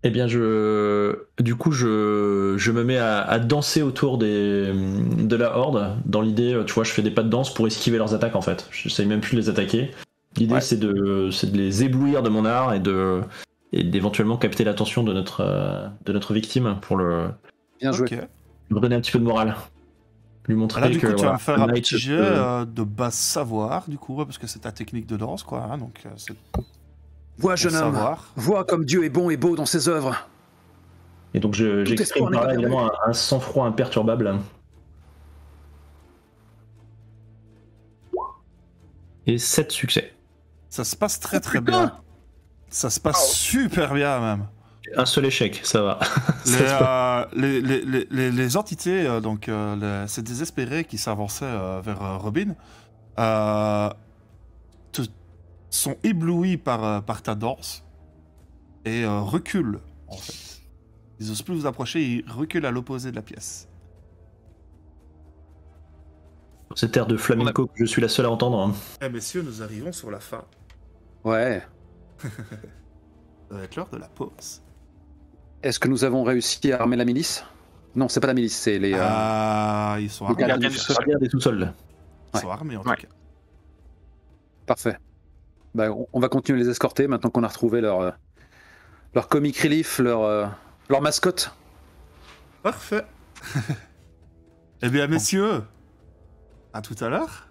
Speaker 4: Eh bien, du coup, je me mets à danser autour de la horde. Dans l'idée, tu vois, je fais des pas de danse pour esquiver leurs attaques en fait. Je n'essaye même plus de les attaquer. L'idée,
Speaker 1: Ouais.
Speaker 4: c'est de les éblouir de mon art et d'éventuellement capter l'attention de notre victime pour
Speaker 2: Bien joué.
Speaker 1: Ok.
Speaker 4: lui redonner un petit peu de morale. Lui montrer
Speaker 1: Là, du coup,
Speaker 4: que
Speaker 1: tu vas me faire un
Speaker 4: Knight
Speaker 1: petit jet
Speaker 4: peut-
Speaker 1: de base savoir, du coup, parce que c'est ta technique de danse, quoi. Hein, donc, c'est
Speaker 2: Vois,
Speaker 1: pour
Speaker 2: jeune homme.
Speaker 1: savoir.
Speaker 2: Vois comme Dieu est bon et beau dans ses œuvres.
Speaker 4: Et donc j'exprime
Speaker 2: espoir n'est
Speaker 4: par là
Speaker 2: pas perdu.
Speaker 4: évidemment un sang-froid imperturbable. Et 7 succès.
Speaker 1: Ça se passe très très
Speaker 2: putain
Speaker 1: bien. Ça se passe super bien, même.
Speaker 4: Un seul échec, ça va.
Speaker 1: Les entités, ces désespérés qui s'avançaient vers Robin, sont éblouis par ta danse et reculent, en fait. Ils osent plus vous approcher, ils reculent à l'opposé de la pièce.
Speaker 4: Cet air de flamenco que je suis la seule à entendre.
Speaker 1: Eh messieurs, nous arrivons sur la fin.
Speaker 2: Ouais.
Speaker 1: Ça va être l'heure de la pause.
Speaker 2: Est-ce que nous avons réussi à armer la milice? Non, c'est pas la milice, c'est les.
Speaker 1: Ils sont
Speaker 2: les
Speaker 1: armés,
Speaker 2: gardiens
Speaker 5: du
Speaker 1: en tout
Speaker 5: sol.
Speaker 1: cas.
Speaker 4: Gardien des sous-sols.
Speaker 1: Ils sont armés, en tout
Speaker 5: Ouais.
Speaker 1: cas.
Speaker 2: Parfait. Bah, on va continuer à les escorter maintenant qu'on a retrouvé leur comic relief, leur mascotte.
Speaker 1: Parfait. Eh bien, messieurs, à tout à l'heure.